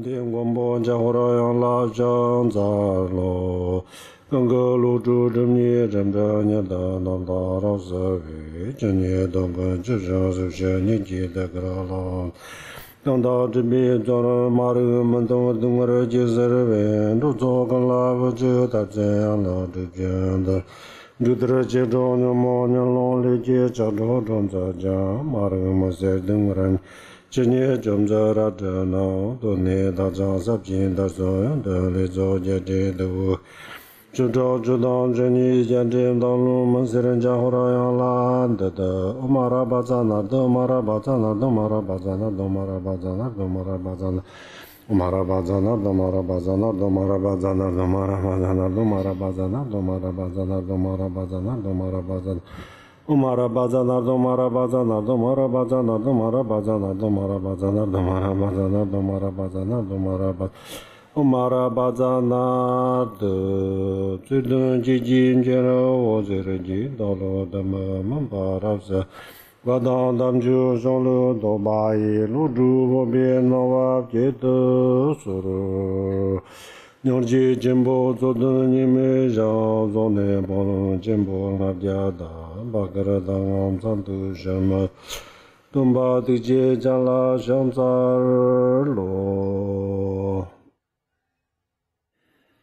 天广播加火拉扬拉张扎罗，刚个露珠正念正正念的能达到社会正念当个至少是些年纪的个了。当到这边做了马路们都懂我解释的问，都做个拉不就他这样了就这样的。就得接着呢么呢老理解着着种着家马路么些等人。今年正在那这闹，多年大家十几的所有的来做这这都，知道这你见这道路们些人家伙那样懒得的，马拉巴扎那都马拉巴扎那都马拉巴扎那都马拉巴扎那都马拉巴扎那。马拉巴扎那都马拉巴扎那都马拉巴扎那都马拉巴扎那都马拉巴扎那都马拉巴扎那都马拉巴扎那都马拉巴扎那。Umara bazana domara bazana domara bazana domara bazana domara bazana domara bazana domara bazana domara bazana Umara bazana de 最等基金见了我这人机到了的们把他是我当他们就上了到八一路住我边那瓦接的是了娘家进步做的你们让做那帮进步那家的把个人当俺上都什么东巴的街将拉上扎罗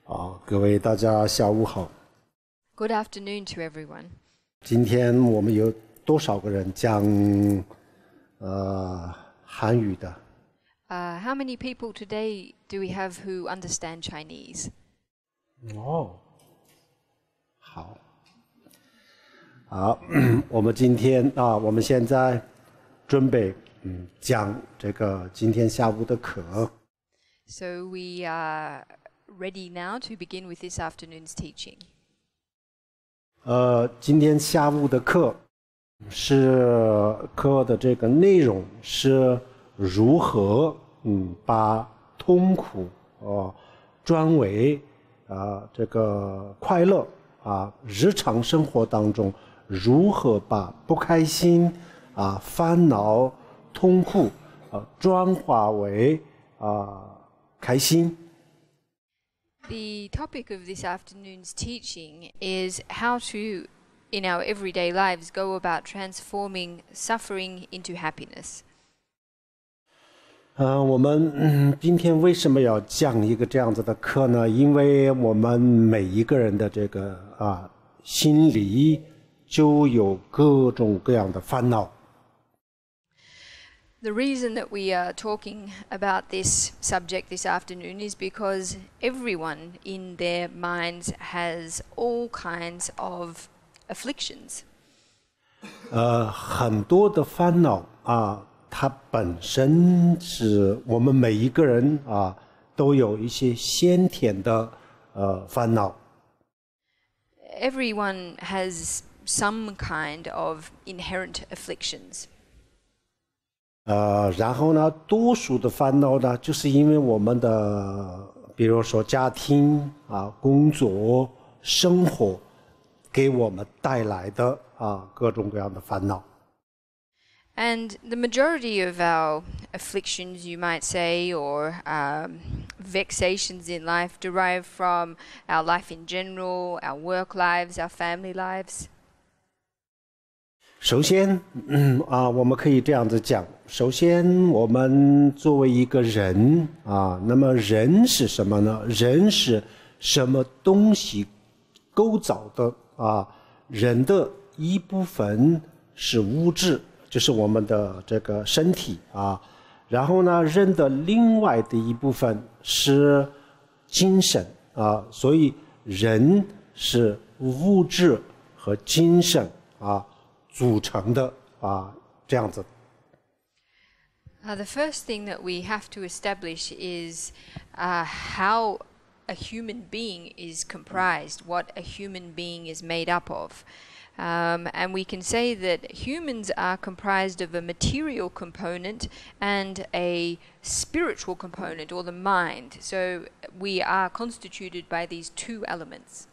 好，各位大家下午好。 Good afternoon to everyone. 今天我们有多少个人讲韩语的How many people today do we have who understand Chinese? 哦，好，好，我们今天我们现在准备讲这个今天下午的课。So we are ready now to begin with this afternoon's teaching. 今天下午的课是课的这个内容是如何把痛苦转为这个快乐日常生活当中如何把不开心烦恼痛苦转化为开心。The topic of this afternoon's teaching is how to, in our everyday lives, go about transforming suffering into happiness. 我们今天为什么要讲一个这样子的课呢？因为我们每一个人的这个心里就有各种各样的烦恼。The reason that we are talking about this subject this afternoon is because everyone in their minds has all kinds of afflictions. 很多的烦恼它本身是我们每一个人都有一些先天的烦恼。Everyone has some kind of inherent afflictions. 然后呢，多数的烦恼呢，就是因为我们的，比如说家庭工作、生活，给我们带来的各种各样的烦恼。And the majority of our afflictions, you might say, or vexations in life derive from our life in general, our work lives, our family lives. 首先，我们可以这样子讲。首先，我们作为一个人那么人是什么呢？人是什么东西构造的人的一部分是物质，就是我们的这个身体然后呢，人的另外的一部分是精神所以人是物质和精神组成的这样子。The first thing that we have to establish is how a human being is comprised, what a human being is made up of. And we can say that humans are comprised of a material component and a spiritual component, or the mind. So we are constituted by these two elements.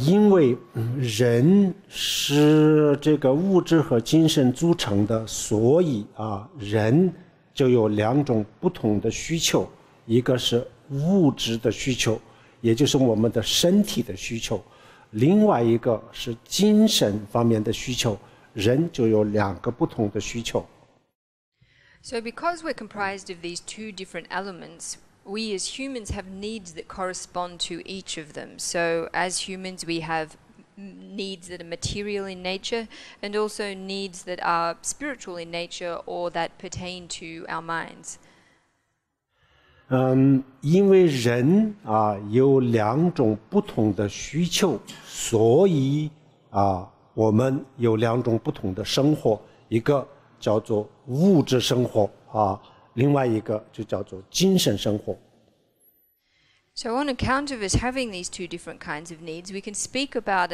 因为人是这个物质和精神组成的，所以人就有2种不同的需求，一个是物质的需求，也就是我们的身体的需求，另外一个是精神方面的需求，人就有2个不同的需求。So because we're comprised of these 2 different elements, we as humans have needs that correspond to each of them. So as humans, we have needs that are material in nature and also needs that are spiritual in nature or that pertain to our minds. 因为人有2种不同的需求，所以我们有2种不同的生活，一个叫做物质生活另外一个就叫做精神生活。So on account of us having these 2 different kinds of needs, we can speak about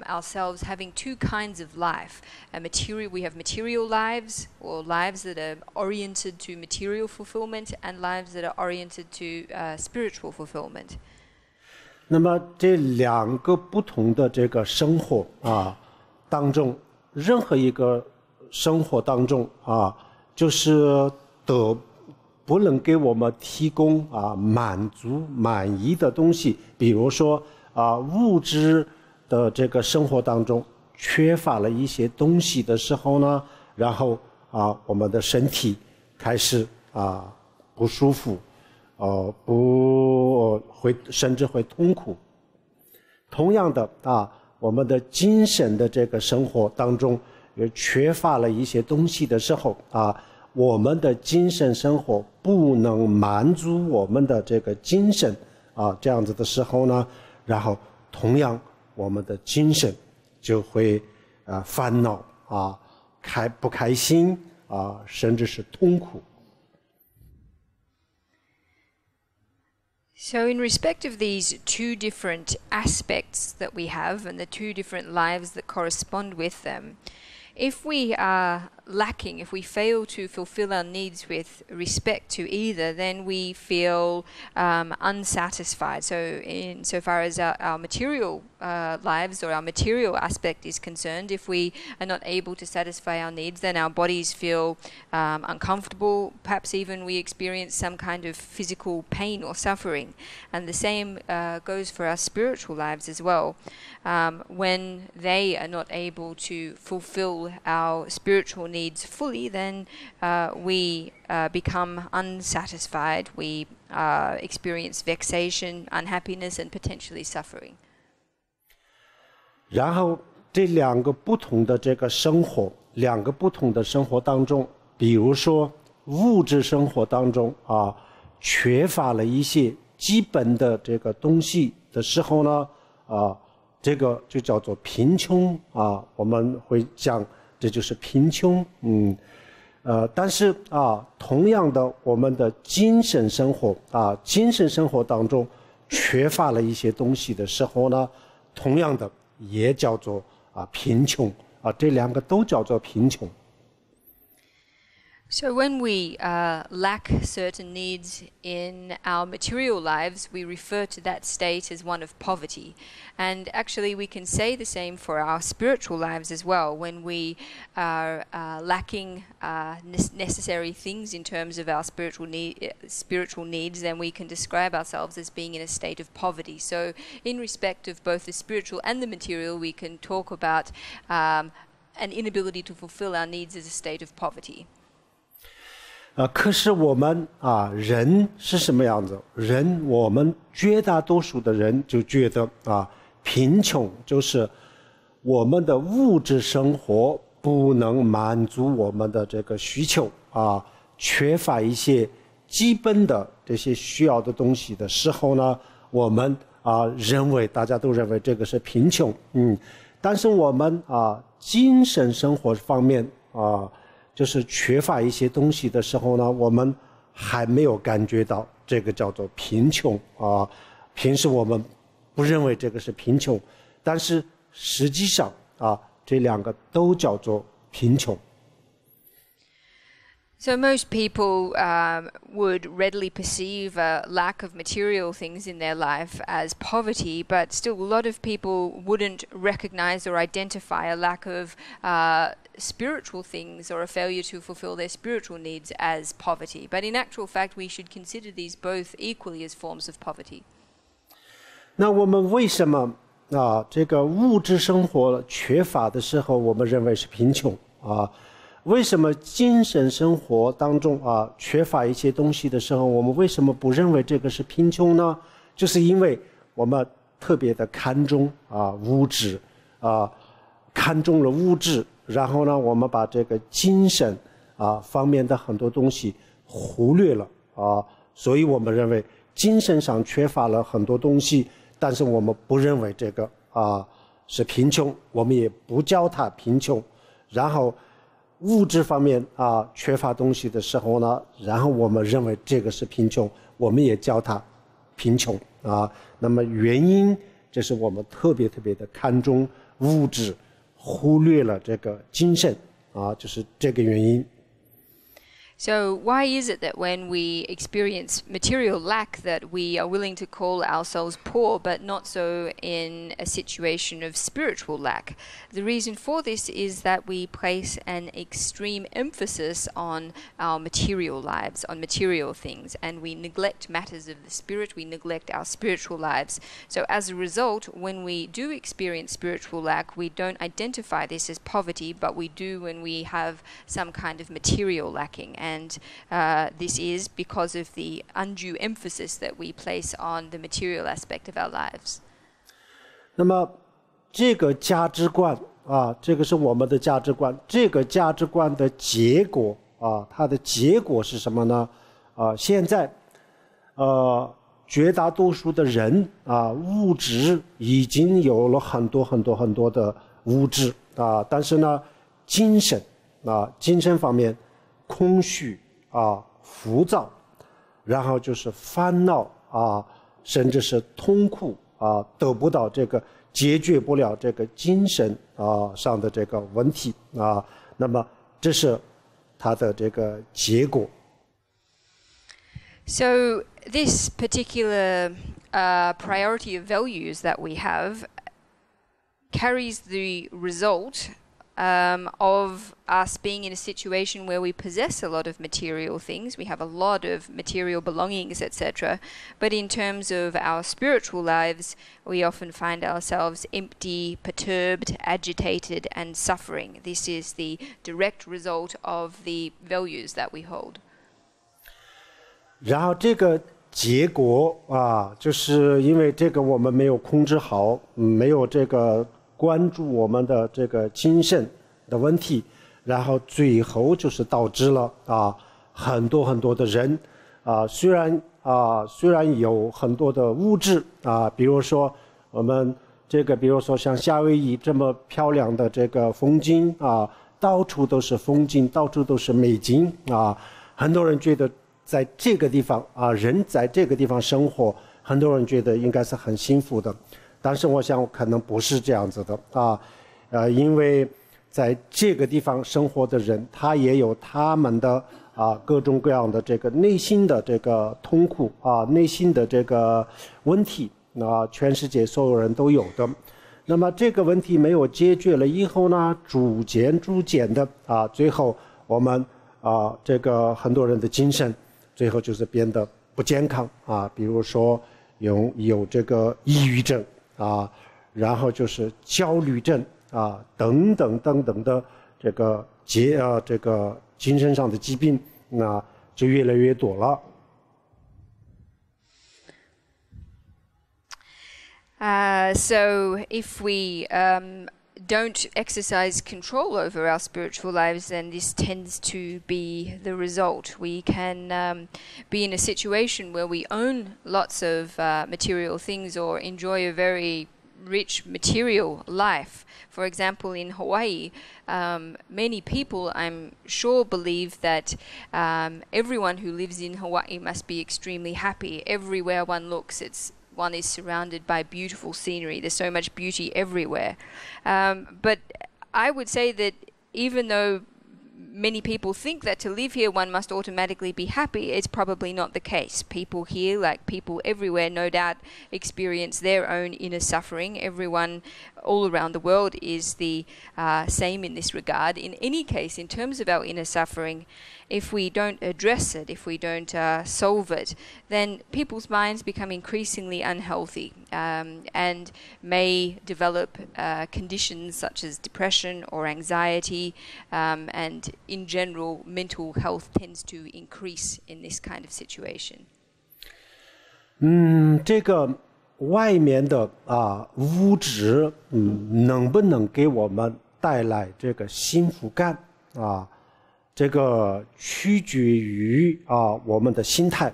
ourselves having 2 kinds of life. We have material lives, or lives that are oriented to material fulfillment, and lives that are oriented to spiritual fulfillment. 那么这2个不同的这个生活当中，任何一个生活当中就是不能给我们提供满足满意的东西，比如说物质的这个生活当中缺乏了一些东西的时候呢，然后我们的身体开始不舒服，甚至会痛苦。同样的我们的精神的这个生活当中也缺乏了一些东西的时候我们的精神生活不能满足我们的这个精神这样子的时候呢，然后同样我们的精神就会烦恼不开心甚至是痛苦。So in respect of these 2 different aspects that we have and the 2 different lives that correspond with them, if we are lacking, if we fail to fulfill our needs with respect to either, then we feel unsatisfied. So insofar as our material lives or our material aspect is concerned, if we are not able to satisfy our needs, then our bodies feel uncomfortable. Perhaps even we experience some kind of physical pain or suffering. And the same goes for our spiritual lives as well. When they are not able to fulfill our spiritual needs fully, then we become unsatisfied. We experience vexation, unhappiness, and potentially suffering. 然后这2个不同的这个生活，2个不同的生活当中，比如说物质生活当中缺乏了一些基本的这个东西的时候呢这个就叫做贫穷我们会讲这就是贫穷但是同样的我们的精神生活精神生活当中缺乏了一些东西的时候呢，同样的也叫做贫穷这2个都叫做贫穷。So when we lack certain needs in our material lives, we refer to that state as one of poverty. And actually we can say the same for our spiritual lives as well. When we are lacking necessary things in terms of our spiritual needs, then we can describe ourselves as being in a state of poverty. So in respect of both the spiritual and the material, we can talk about an inability to fulfill our needs as a state of poverty. 可是我们人是什么样子？我们绝大多数的人就觉得贫穷就是我们的物质生活不能满足我们的这个需求缺乏一些基本的这些需要的东西的时候呢，我们大家都认为这个是贫穷但是我们精神生活方面就是缺乏一些东西的时候呢，我们还没有感觉到这个叫做贫穷平时我们不认为这个是贫穷，但是实际上这2个都叫做贫穷。So most people would readily perceive a lack of material things in their life as poverty, but still a lot of people wouldn't recognize or identify a lack of spiritual things or a failure to fulfill their spiritual needs as poverty. But in actual fact, we should consider these both equally as forms of poverty. 那我们为什么这个物质生活缺乏的时候，我们认为是贫穷啊？为什么精神生活当中缺乏一些东西的时候，我们为什么不认为这个是贫穷呢？就是因为我们特别的看重物质看重了物质，然后呢，我们把这个精神方面的很多东西忽略了所以我们认为精神上缺乏了很多东西，但是我们不认为这个是贫穷，我们也不叫它贫穷。然后物质方面缺乏东西的时候呢，然后我们认为这个是贫穷，我们也叫它贫穷那么原因就是我们特别的看重物质，忽略了这个精神就是这个原因。So why is it that when we experience material lack that we are willing to call ourselves poor, but not so in a situation of spiritual lack? The reason for this is that we place an extreme emphasis on our material lives, on material things, and we neglect matters of the spirit, we neglect our spiritual lives. So as a result, when we do experience spiritual lack, we don't identify this as poverty, but we do when we have some kind of material lacking.And this is because of the undue emphasis that we place on the material aspect of our lives. 那么这个价值观这个是我们的价值观，这个价值观的结果它的结果是什么呢？现在绝大多数的人物质已经有了很多的物质但是呢精神方面空虚浮躁，然后就是烦恼甚至是痛苦得不到这个解决不了这个精神上的这个问题那么这是它的这个结果。So this particular priority of values that we have carries the result of us being in a situation where we possess a lot of material things, we have a lot of material belongings, etc. But in terms of our spiritual lives, we often find ourselves empty, perturbed, agitated, and suffering. This is the direct result of the values that we hold. 然后这个结果就是因为这个我们没有控制好，没有这个关注我们的这个精神的问题，然后最后就是导致了很多的人虽然有很多的物质比如说我们这个比如说像夏威夷这么漂亮的这个风景到处都是风景，到处都是美景很多人觉得在这个地方人在这个地方生活，很多人觉得应该是很幸福的，但是我想可能不是这样子的因为在这个地方生活的人，他也有他们的各种各样的这个内心的这个痛苦内心的这个问题全世界所有人都有的。那么这个问题没有解决了以后呢，逐渐的最后我们这个很多人的精神最后就是变得不健康比如说有这个抑郁症然后就是焦虑症等等的这个精神上的疾病就越来越多了。So if we don't exercise control over our spiritual lives, then this tends to be the result. We can be in a situation where we own lots of material things or enjoy a very rich material life. For example, in Hawaii, many people, I'm sure, believe that everyone who lives in Hawaii must be extremely happy. Everywhere one looks, one is surrounded by beautiful scenery. There's so much beauty everywhere. But I would say that even though many people think that to live here one must automatically be happy. It's probably not the case. People here, like people everywhere, no doubt experience their own inner suffering. Everyone all around the world is the same in this regard. In any case, in terms of our inner suffering, if we don't address it, if we don't solve it, then people's minds become increasingly unhealthy and may develop conditions such as depression or anxiety, and in general, mental health tends to increase in this kind of situation. 这个外面的物质，能不能给我们带来这个幸福感啊？这个取决于我们的心态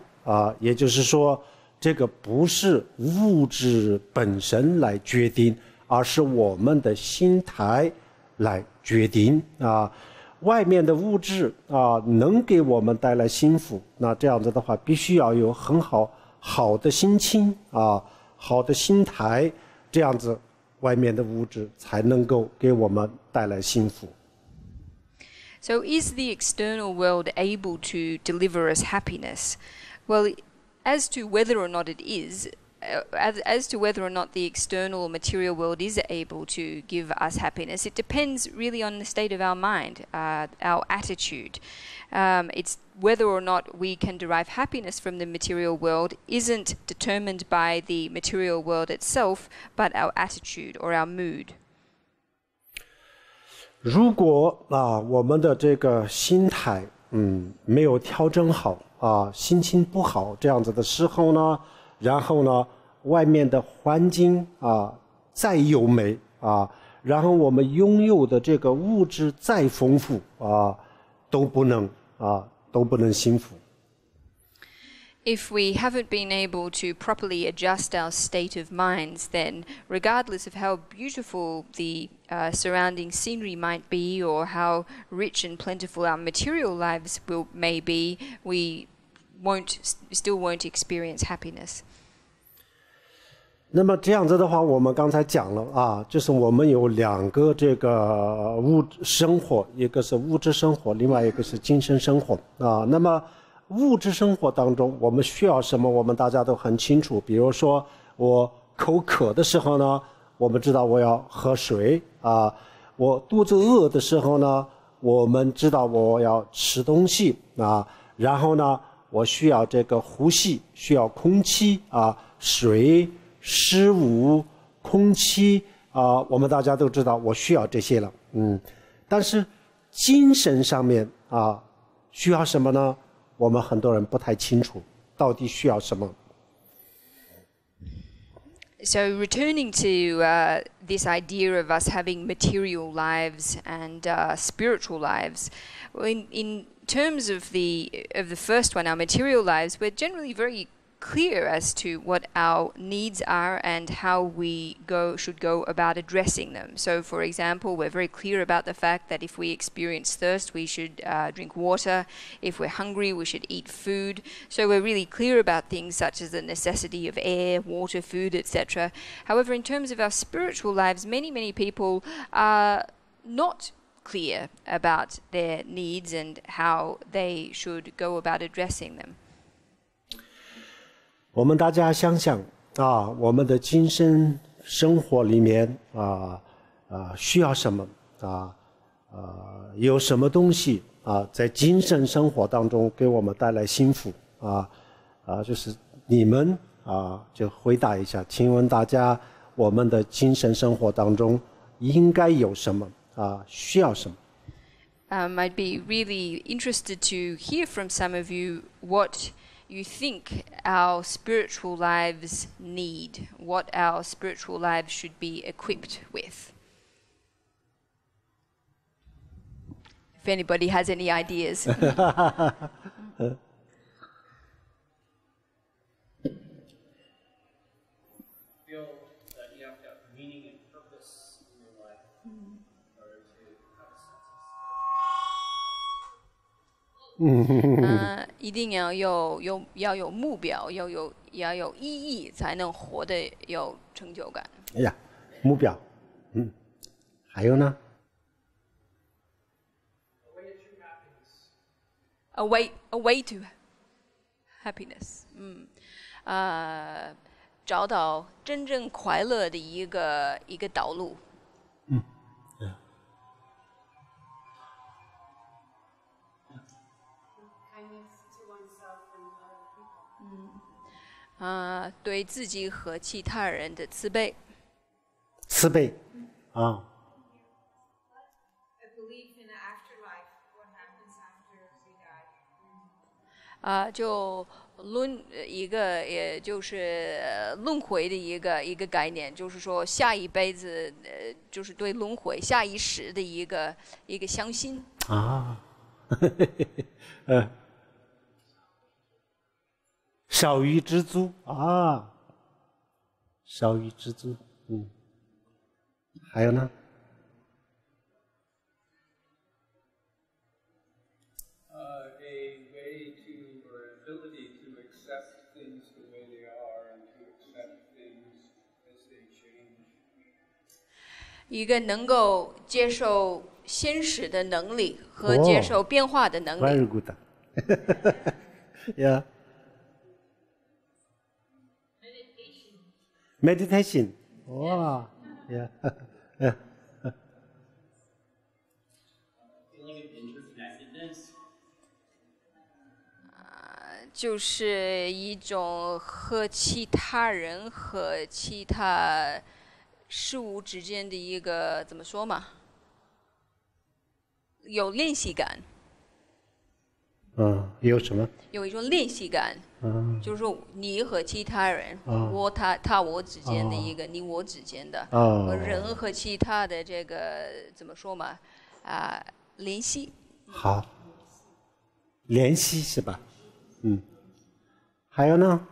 也就是说，这个不是物质本身来决定，而是我们的心态来决定外面的物质能给我们带来幸福，那这样子的话，必须要有很好的心情好的心态，这样子外面的物质才能够给我们带来幸福。So is the external world able to deliver us happiness? Well, as to whether or not it is, as to whether or not the external material world is able to give us happiness, it depends really on the state of our mind, our attitude. It's whether or not we can derive happiness from the material world isn't determined by the material world itself, but our attitude or our mood. 如果我们的这个心态没有调整好心情不好这样子的时候呢，然后呢外面的环境再优美然后我们拥有的这个物质再丰富都不能幸福。If we haven't been able to properly adjust our state of minds, then regardless of how beautiful the surrounding scenery might be or how rich and plentiful our material lives may be, we still won't experience happiness. 那么这样子的话，我们刚才讲了就是我们有两个这个生活，一个是物质生活，另外一个是精神生活那么物质生活当中我们需要什么，我们大家都很清楚。比如说我口渴的时候呢，我们知道我要喝水我肚子饿的时候呢，我们知道我要吃东西然后呢我需要这个呼吸，需要空气水、食物、空气我们大家都知道我需要这些了但是精神上面需要什么呢？我们很多人不太清楚到底需要什么。So returning to this idea of us having material lives and spiritual lives, in terms of the first one, our material lives, we're generally very clear as to what our needs are and how we should go about addressing them. So, for example, we're very clear about the fact that if we experience thirst, we should drink water. If we're hungry, we should eat food. So we're really clear about things such as the necessity of air, water, food, etc. However, in terms of our spiritual lives, many people are not clear about their needs and how they should go about addressing them. 我们大家想想我们的精神生活里面需要什么有什么东西在精神生活当中给我们带来幸福就是你们就回答一下，请问大家我们的精神生活当中应该有什么需要什么？I'd be really interested to hear from some of you what you think our spiritual lives need, what our spiritual lives should be equipped with. If anybody has any ideas. Mm. 一定要有目标，要有意义，才能活得有成就感。哎呀，目标，还有呢？ a way to happiness. 找到真正快乐的一个道路。对自己和其他人的慈悲。慈悲，啊。就也就是轮回的一个概念，就是说下一辈子，就是对轮回下一世的一个相信。少欲知足啊，少欲知足，还有呢一个能够接受现实的能力和接受变化的能力。Very good. Yeah. Meditation. 哇 ，Yeah. 就是一种和其他人和其他事物之间的一个怎么说嘛？有联系感。有什么？有一种联系感。就是说你和其他人，他我之间的一个你我之间的，和人和其他的这个怎么说嘛？联系。好，联系是吧？还有呢？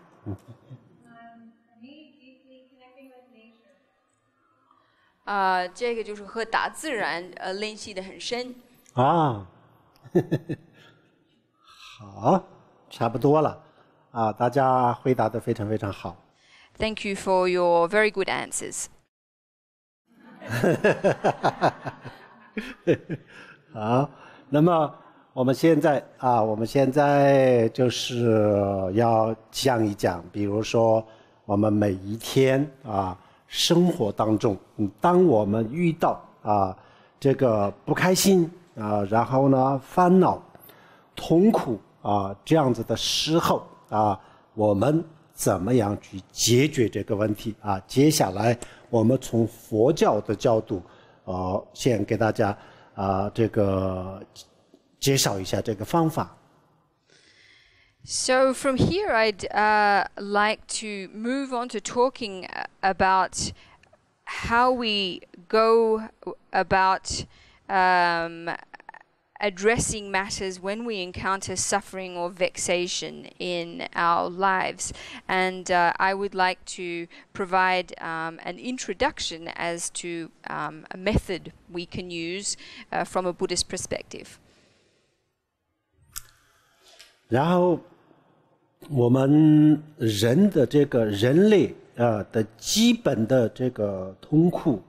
这个就是和大自然联系的很深。好，差不多了。大家回答得非常非常好。Thank you for your very good answers. 好，那么我们现在就是要讲一讲，比如说我们每一天生活当中，当我们遇到这个不开心然后呢烦恼、痛苦这样子的时候我们怎么样去解决这个问题接下来我们从佛教的角度先给大家这个介绍一下这个方法。So from here, I'd like to move on to talking about how we go about addressing matters when we encounter suffering or vexation in our lives. And I would like to provide an introduction as to a method we can use from a Buddhist perspective. 然后我们人的这个人类的基本的这个痛苦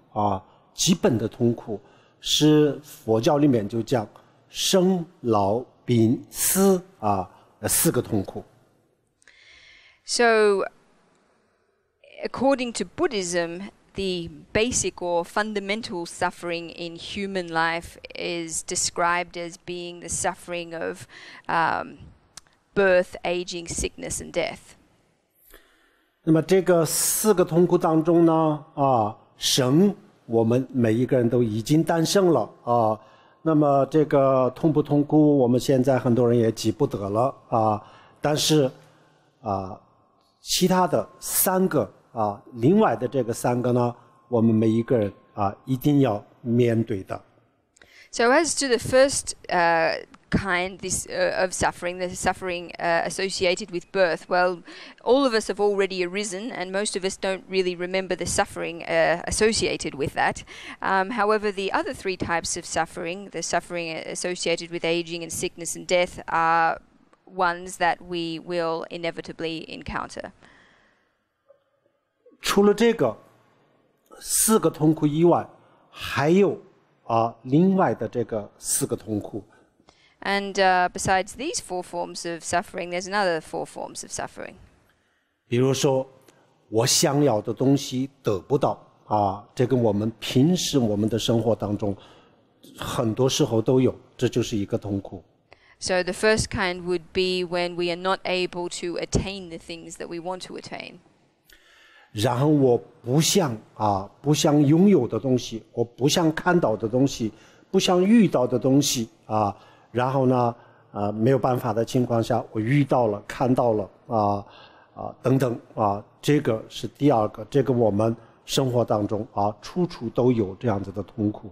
基本的痛苦是佛教里面就讲生老病死四个痛苦。So, according to Buddhism, the basic or fundamental suffering in human life is described as being the suffering of birth, aging, sickness, and death. 那么这个四个痛苦当中呢生我们每一个人都已经诞生了那么这个痛不痛苦我们现在很多人也记不得了但是其他的三个另外的这个三个呢我们每一个人一定要面对的。 So as to the first kind of suffering, the suffering associated with birth, well, all of us have already arisen, and most of us don't really remember the suffering associated with that. However, the other three types of suffering, the suffering associated with aging and sickness and death, are ones that we will inevitably encounter. 除了这个四个痛苦以外，还有另外的这个四个痛苦。And besides these 4 forms of suffering, there's another 4 forms of suffering. 比如说，我想要的东西得不到啊，这个我们平时我们的生活当中很多时候都有，这就是一个痛苦。So the first kind would be when we are not able to attain the things that we want to attain. 然后我不想拥有的东西，我不想看到的东西，不想遇到的东西啊，然后呢，没有办法的情况下，我遇到了，看到了等等啊，这个是第二个，这个我们生活当中处处都有这样子的痛苦。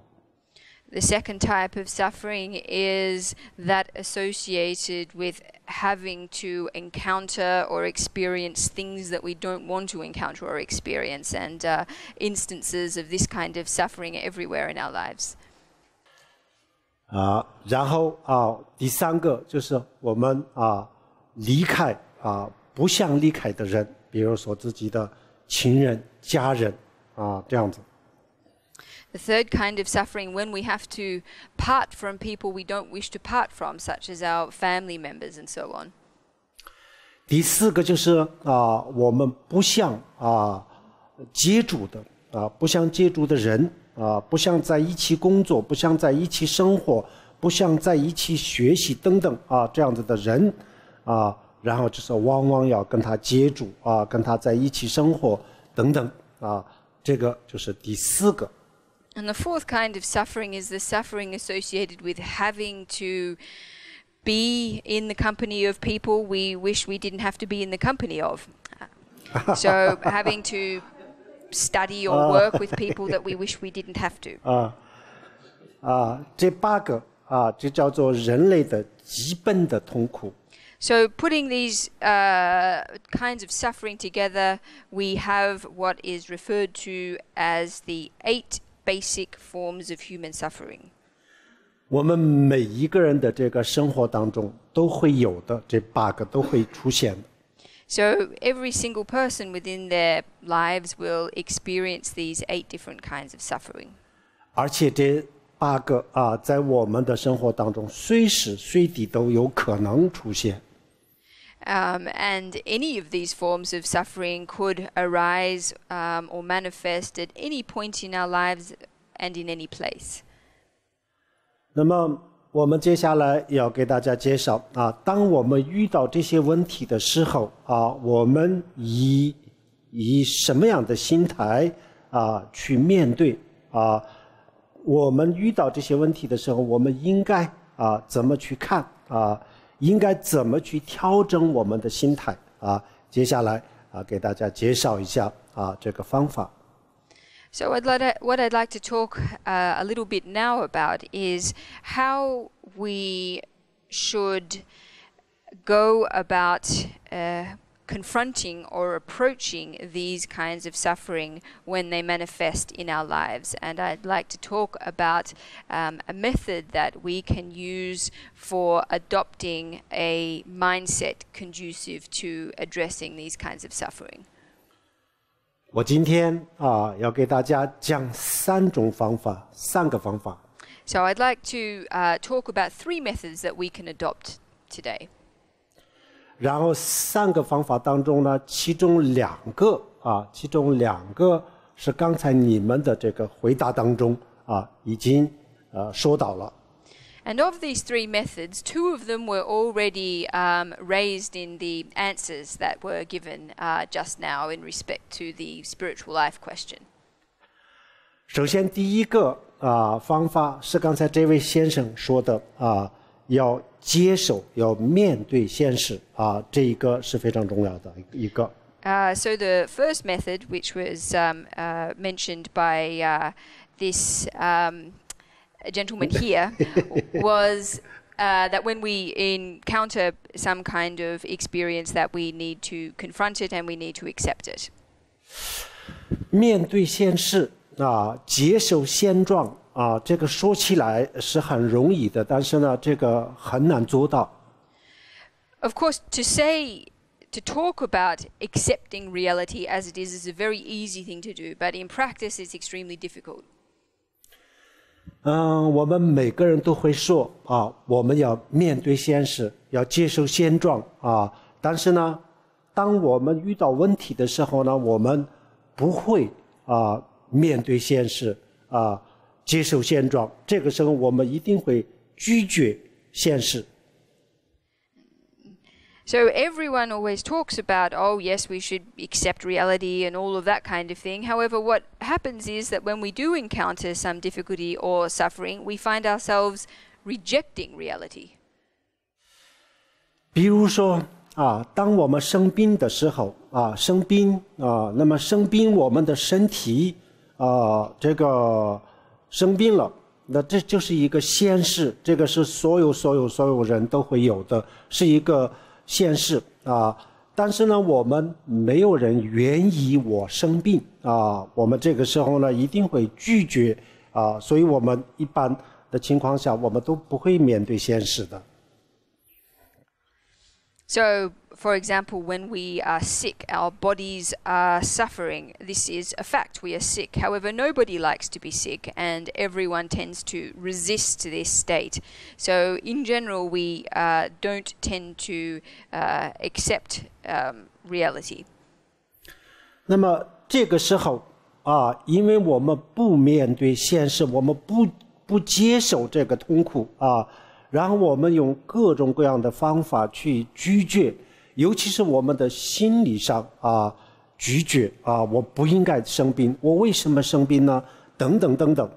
The second type of suffering is that associated with having to encounter or experience things that we don't want to encounter or experience, and instances of this kind of suffering everywhere in our lives. 然后第三个就是我们离开不想离开的人，比如说自己的亲人、家人这样子。The third kind of suffering when we have to part from people we don't wish to part from, such as our family members and so on. 第四个就是我们不想接触的不想接触的人不想在一起工作，不想在一起生活，不想在一起学习等等这样子的人然后就是往往要跟他接触跟他在一起生活等等这个就是第四个。And the fourth kind of suffering is the suffering associated with having to be in the company of people we wish we didn't have to be in the company of. So having to study or work with people that we wish we didn't have to. 这8个这叫做人类的基本的痛苦。So putting these kinds of suffering together, we have what is referred to as the 8 basic forms of human suffering. 我们每一个人的这个生活当中都会有的，这8个都会出现的。So every single person within their lives will experience these 8 different kinds of suffering. 而且这8个在我们的生活当中随时随地都有可能出现。And any of these forms of suffering could arise or manifest at any point in our lives and in any place. 那么我们接下来要给大家介绍当我们遇到这些问题的时候我们以什么样的心态去面对我们遇到这些问题的时候，我们应该怎么去看应该怎么去调整我们的心态接下来给大家介绍一下这个方法。So what I'd like to talk a little bit now about is how we should go about confronting or approaching these kinds of suffering when they manifest in our lives. And I'd like to talk about a method that we can use for adopting a mindset conducive to addressing these kinds of suffering. 我今天要给大家讲3个方法。So I'd like to talk about 3 methods that we can adopt today. 然后3个方法当中呢，其中2个是刚才你们的这个回答当中已经说到了。And of these 3 methods, 2 of them were already raised in the answers that were given just now in respect to the spiritual life question. 首先第一个方法是刚才这位先生说的要接受，要面对现实这一个是非常重要的一个。So the first method, which was mentioned by this gentleman here, was that when we encounter some kind of experience that we need to confront it and we need to accept it. 面对现实接受现状这个说起来是很容易的，但是呢这个很难做到。Of course, to talk about accepting reality as it is a very easy thing to do, but in practice it's extremely difficult. 我们每个人都会说啊，我们要面对现实，要接受现状啊。但是呢，当我们遇到问题的时候呢，我们不会面对现实接受现状。这个时候，我们一定会拒绝现实。So everyone always talks about, oh yes, we should accept reality and all of that kind of thing. However, what happens is that when we do encounter some difficulty or suffering, we find ourselves rejecting reality. 比如说当我们生病的时候生病那么生病我们的身体这个生病了，那这就是一个现实，这个是所有人都会有的，是一个现实但是呢，我们没有人愿意我生病我们这个时候呢一定会拒绝所以我们一般的情况下，我们都不会面对现实的。So, for example, when we are sick, our bodies are suffering. This is a fact. We are sick. However, nobody likes to be sick, and everyone tends to resist this state. So, in general, we don't tend to accept reality. 那么这个时候因为我们不面对现实，我们不接受这个痛苦然后我们用各种各样的方法去拒绝，尤其是我们的心理上拒绝我不应该生病，我为什么生病呢？等等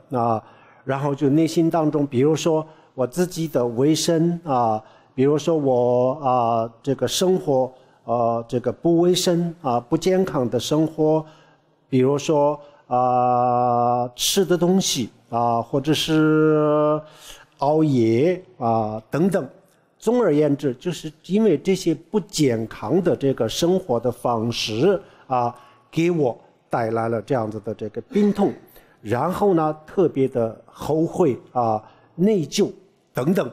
然后就内心当中，比如说我自己的卫生比如说我这个生活这个不卫生不健康的生活，比如说吃的东西或者是熬夜等等。总而言之，就是因为这些不健康的这个生活的方式给我带来了这样子的这个病痛，然后呢特别的后悔内疚等等，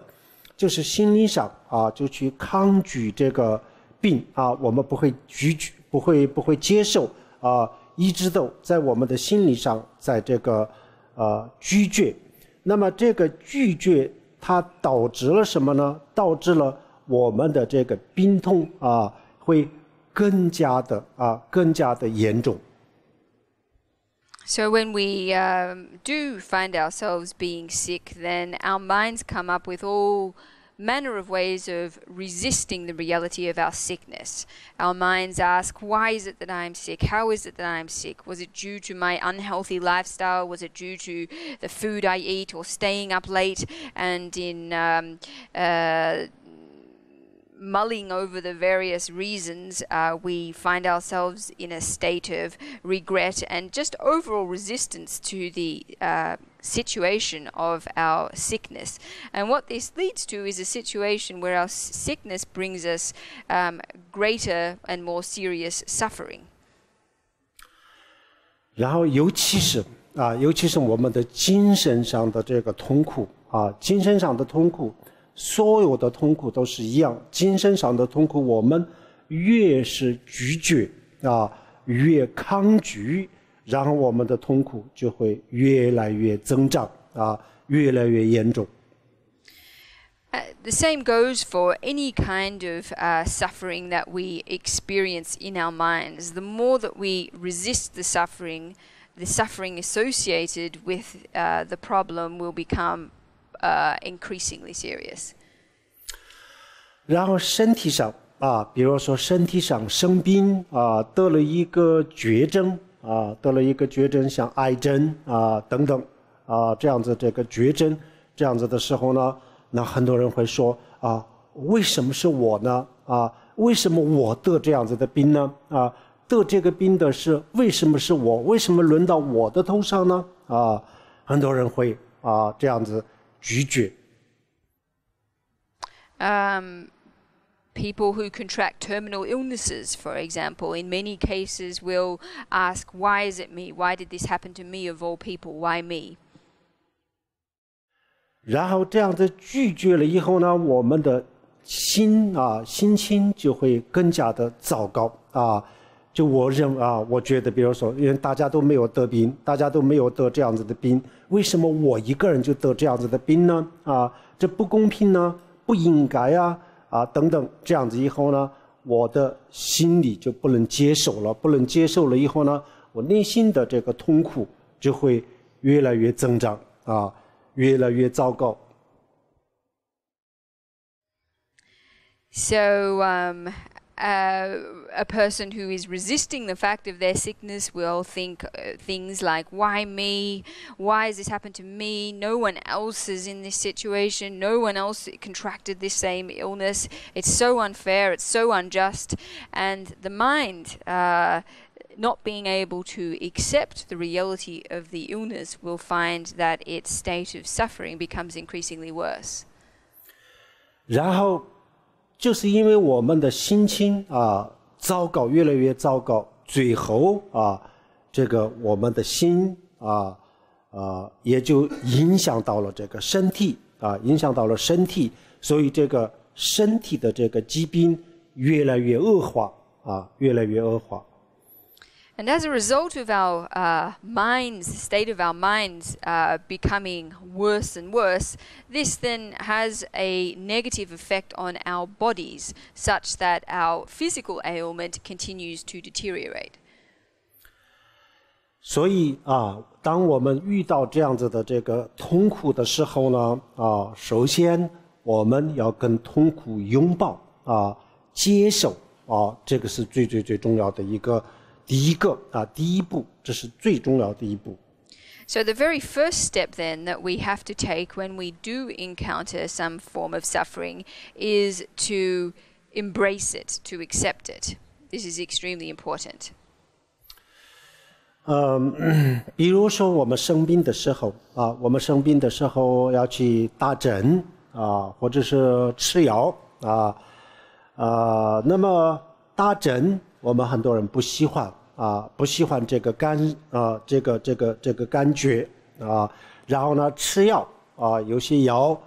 就是心理上就去抗拒这个病我们不会拒绝，不会接受一直都在我们的心理上在这个拒绝。那么这个拒绝它导致了什么呢？导致了我们的这个病痛会更加的严重。So when we do find ourselves being sick, then our minds come up with all manner of ways of resisting the reality of our sickness. Our minds ask, why is it that I'm sick? How is it that I'm sick? Was it due to my unhealthy lifestyle? Was it due to the food I eat or staying up late? And in mulling over the various reasons, we find ourselves in a state of regret and just overall resistance to the situation of our sickness. And what this leads to is a situation where our sickness brings us greater and more serious suffering. 然后尤其是我们的精神上的这个痛苦精神上的痛苦，所有的痛苦都是一样。精神上的痛苦，我们越是拒绝越抗拒，然后我们的痛苦就会越来越增长越来越严重。The same goes for any kind of suffering that we experience in our minds. The more that we resist the suffering associated with the problem will become increasingly serious. 然后身体上比如说身体上生病得了一个绝症像癌症等等这样子这个绝症这样子的时候呢，那很多人会说为什么是我呢为什么我得这样子的病呢得这个病的是为什么是我？为什么轮到我的头上呢很多人会这样子拒绝。People who contract terminal illnesses, for example, in many cases will ask, why is it me? Why did this happen to me of all people? Why me? 然后这样子拒绝了以后呢，我们的心情就会更加的糟糕就我觉得，比如说，因为大家都没有得病，大家都没有得这样子的病，为什么我一个人就得这样子的病呢？这不公平呢，不应该等等，这样子以后呢，我的心里就不能接受了，不能接受了以后呢，我内心的这个痛苦就会越来越增长越来越糟糕。So, a person who is resisting the fact of their sickness will think things like, why me? Why has this happened to me? No one else is in this situation. No one else contracted this same illness. It's so unfair. It's so unjust. And the mind, not being able to accept the reality of the illness, will find that its state of suffering becomes increasingly worse. 然后就是因为我们的心情糟糕，越来越糟糕，最后这个我们的心也就影响到了这个身体影响到了身体，所以这个身体的这个疾病越来越恶化越来越恶化。And as a result of our minds, the state of our minds becoming worse and worse, this then has a negative effect on our bodies, such that our physical ailment continues to deteriorate. 所以当我们遇到这样子的这个痛苦的时候呢首先我们要跟痛苦拥抱接受这个是最重要的第一步，这是最重要的一步。So the very first step then that we have to take when we do encounter some form of suffering is to embrace it, to accept it. This is extremely important. 比如说我们生病的时候要去打针或者是吃药那么打针我们很多人不喜欢不喜欢这个感觉然后呢吃药有些药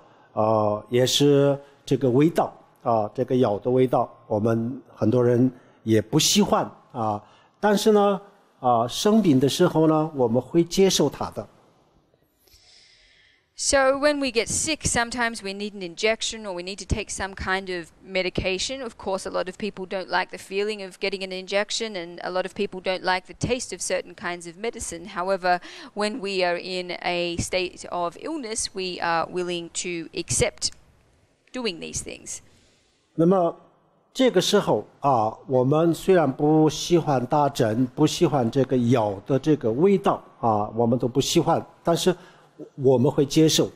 也是这个味道这个药的味道我们很多人也不喜欢但是呢生病的时候呢我们会接受它的。So when we get sick, sometimes we need an injection or we need to take some kind of medication. Of course, a lot of people don't like the feeling of getting an injection, and a lot of people don't like the taste of certain kinds of medicine. However, when we are in a state of illness, we are willing to accept doing these things. 那么这个时候我们虽然不喜欢打针，不喜欢这个药的这个味道我们都不喜欢，但是我们会接受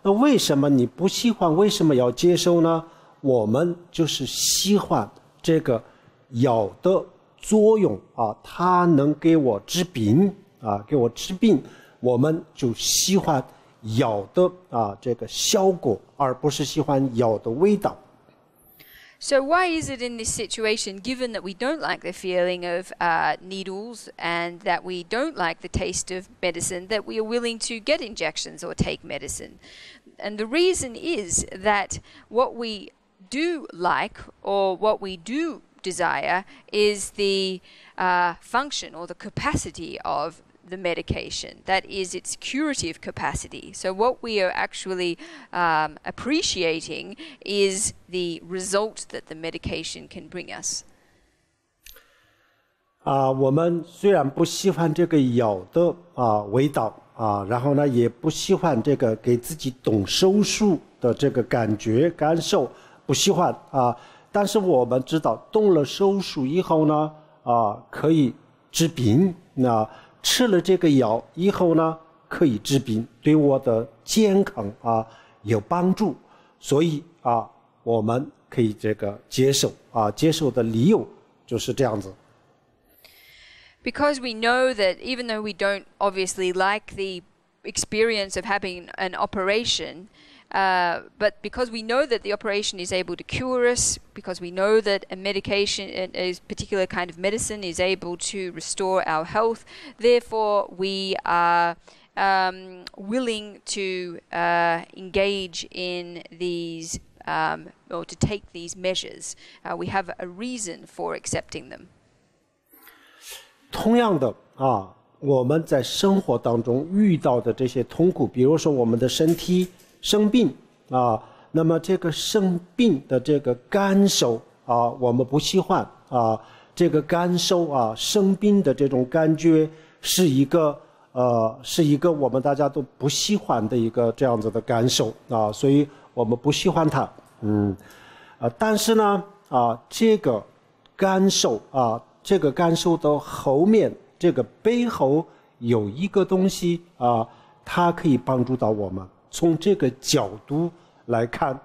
那为什么你不喜欢？为什么要接受呢？我们就是喜欢这个药的作用它能给我治病我们就喜欢药的这个效果，而不是喜欢药的味道。So why is it in this situation, given that we don't like the feeling of needles and that we don't like the taste of medicine, that we are willing to get injections or take medicine? And the reason is that what we do like or what we do desire is the function or the capacity of the medication, that is its curative capacity. So what we are actually appreciating is the result that the medication can bring us. 我们虽然不喜欢这个药的味道然后呢也不喜欢这个给自己动手术的这个感受不喜欢但是我们知道动了手术以后呢可以治病吃了这个药以后呢可以治病，对我的健康有帮助，所以我们可以这个接受接受的理由就是这样子。Because we know that even though we don't obviously like the experience of having an operation, but because we know that the operation is able to cure us, because we know that a medication, a particular kind of medicine is able to restore our health, therefore we are willing to engage in these or to take these measures. We have a reason for accepting them. 同样的啊，我们在生活当中遇到的这些痛苦，比如说我们的身体生病啊，那么这个生病的这个感受啊，我们不喜欢啊，这个感受啊，生病的这种感觉是一个我们大家都不喜欢的一个这样子的感受啊，所以我们不喜欢它。但是呢这个感受的后面，这个背后有一个东西它可以帮助到我们。从这个角度来看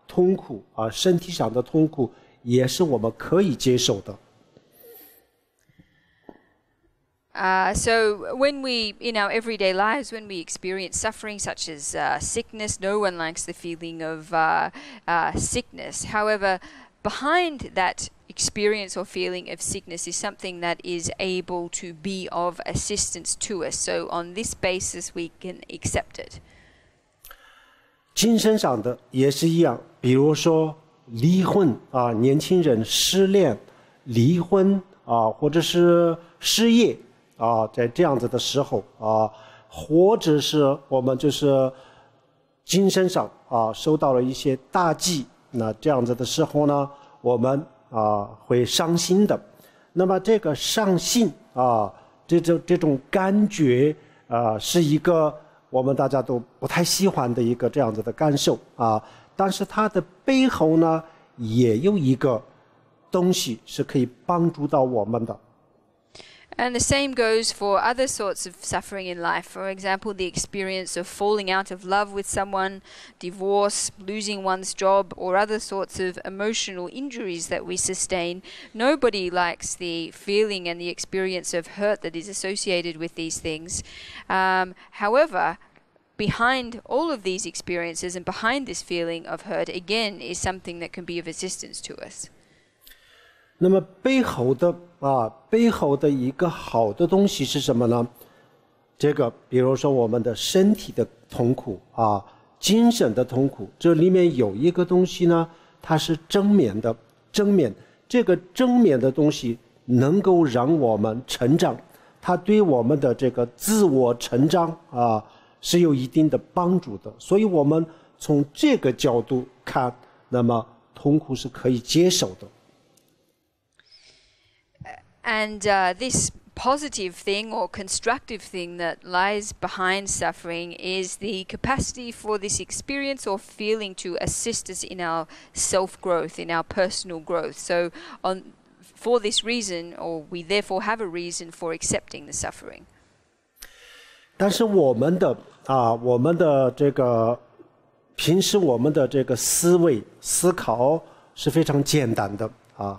痛苦身体上的痛苦也是我们可以接受的。So when we, in our everyday lives, when we experience suffering such as sickness, no one likes the feeling of sickness. However, behind that experience or feeling of sickness is something that is able to be of assistance to us. So on this basis, we can accept it. 精神上的也是一样，比如说离婚年轻人失恋、离婚或者是失业在这样子的时候或者是我们就是精神上受到了一些打击，那这样子的时候呢，我们会伤心的。那么这个伤心这种感觉是一个我们大家都不太喜欢的一个这样子的感受但是它的背后呢，也有一个东西是可以帮助到我们的。And the same goes for other sorts of suffering in life. For example, the experience of falling out of love with someone, divorce, losing one's job, or other sorts of emotional injuries that we sustain. Nobody likes the feeling and the experience of hurt that is associated with these things. However, behind all of these experiences and behind this feeling of hurt, again, is something that can be of assistance to us. 那么背后的一个好的东西是什么呢？这个比如说我们的身体的痛苦精神的痛苦，这里面有一个东西呢，它是正面的。这个正面的东西能够让我们成长，它对我们的这个自我成长是有一定的帮助的。所以我们从这个角度看，那么痛苦是可以接受的。And this positive thing or constructive thing that lies behind suffering is the capacity for this experience or feeling to assist us in our self-growth, in our personal growth. So for this reason, or we therefore have a reason for accepting the suffering. 但是我们的这个平时我们的这个思考是非常简单的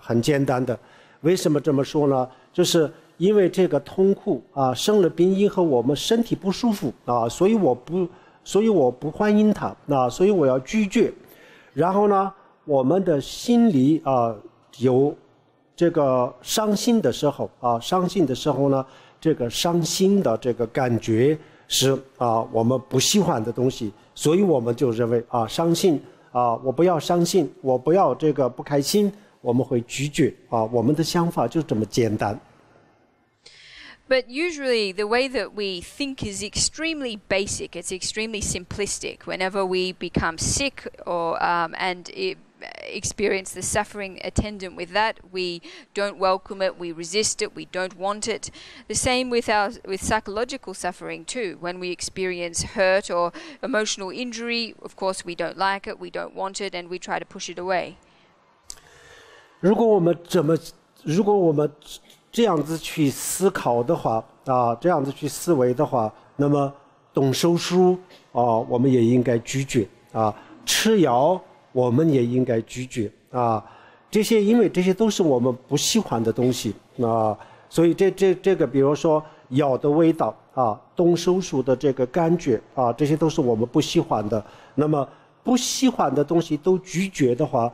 很简单的。为什么这么说呢？就是因为这个痛苦生了病以后我们身体不舒服所以我不欢迎它所以我要拒绝。然后呢，我们的心里有这个伤心的时候呢，这个伤心的这个感觉是我们不喜欢的东西，所以我们就认为伤心我不要伤心，我不要这个不开心，我们会拒绝我们的想法就这么简单。But usually the way that we think is extremely basic. It's extremely simplistic. Whenever we become sick or experience the suffering attendant with that, we don't welcome it, we resist it, we don't want it. The same with psychological suffering too. When we experience hurt or emotional injury, of course we don't like it, we don't want it, and we try to push it away. 如果我们这样子去思考的话这样子去思维的话，那么动手术我们也应该拒绝吃药我们也应该拒绝这些，因为这些都是我们不喜欢的东西所以这个比如说药的味道动手术的这个感觉这些都是我们不喜欢的。那么不喜欢的东西都拒绝的话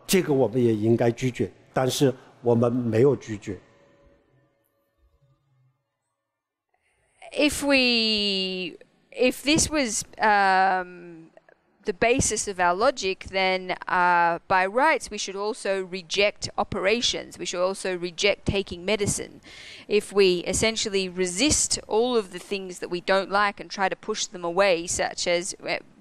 这个我们也应该拒绝，但是我们没有拒绝。If this was the basis of our logic, then by rights we should also reject operations. We should also reject taking medicine. If we essentially resist all of the things that we don't like and try to push them away, such as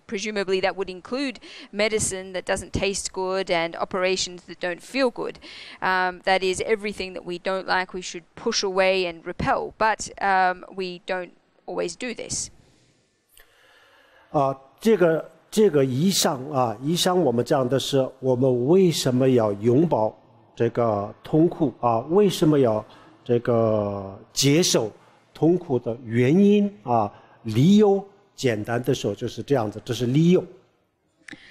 presumably that would include medicine that doesn't taste good and operations that don't feel good. That is, everything that we don't like we should push away and repel. But we don't always do this. 这个以上我们讲的是我们为什么要拥抱这个痛苦啊？为什么要这个接受痛苦的原因啊？理由简单的说就是这样子，这是理由。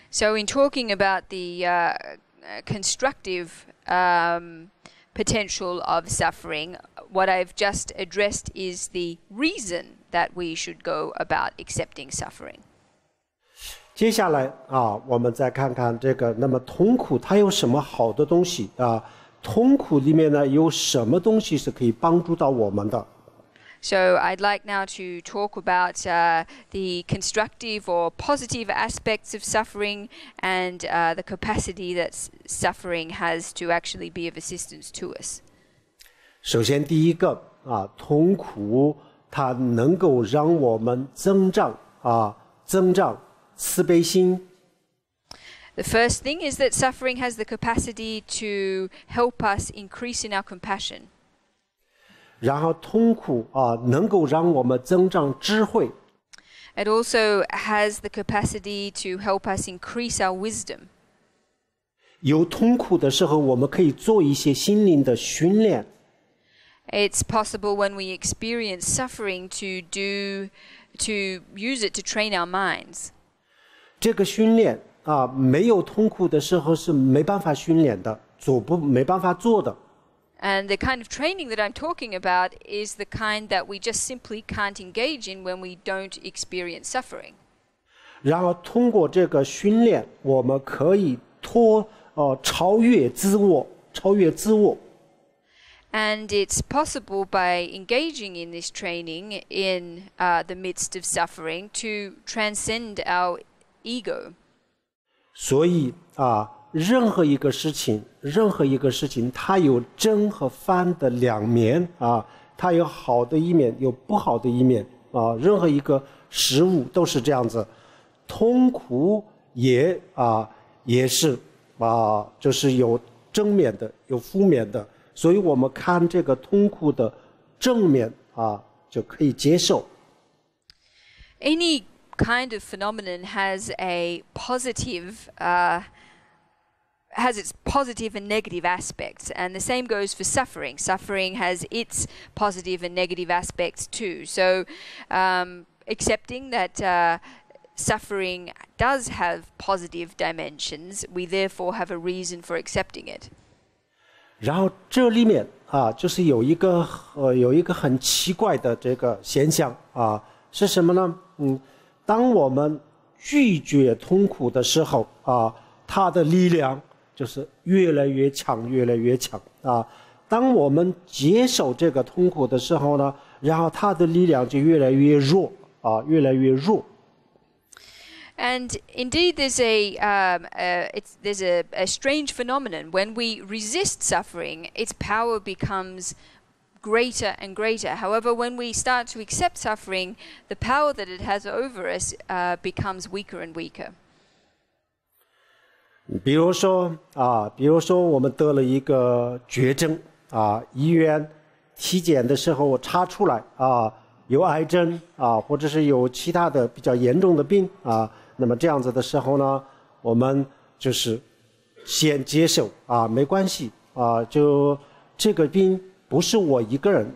So in talking about the constructive potential of suffering, what I've just addressed is the reason that we should go about accepting suffering. 接下来我们再看看这个，那么痛苦它有什么好的东西啊？痛苦里面呢有什么东西是可以帮助到我们的？ So I'd like now to talk about the constructive or positive aspects of suffering and the capacity that suffering has to actually be of assistance to us. 首先第一个痛苦它能够让我们增长慈悲心。 The first thing is that suffering has the capacity to help us increase in our compassion. 然后痛苦能够让我们增长智慧。 It also has the capacity to help us increase our wisdom. 有痛苦的时候，我们可以做一些心灵的训练。 It's possible when we experience suffering to use it to train our minds. 这个训练没有痛苦的时候是没办法训练的，没办法做的。 And the kind of training that I'm talking about is the kind that we just simply can't engage in when we don't experience suffering. 然后通过这个训练，我们可以超越自我。And it's possible by engaging in this training in the midst of suffering to transcend our ego. 所以任何一个事情，它有正和反的两面它有好的一面，有不好的一面任何一个事物都是这样子，痛苦也是就是有正面的，有负面的，所以我们看这个痛苦的正面就可以接受。Any kind of phenomenon has a positive has its positive and negative aspects, and the same goes for suffering. Suffering has its positive and negative aspects too. So accepting that suffering does have positive dimensions, we therefore have a reason for accepting it. 然后这里面就是有一个很奇怪的这个现象是什么呢？当我们拒绝痛苦的时候它的力量就是越来越强当我们接受这个痛苦的时候呢，然后它的力量就越来越弱。 And indeed, there's a strange phenomenon. When we resist suffering, its power becomes greater and greater. However, when we start to accept suffering, the power that it has over us becomes weaker and weaker. 比如说我们得了一个绝症医院体检的时候查出来有癌症或者是有其他的比较严重的病那么这样子的时候呢，我们就是先接受没关系就这个病不是我一个人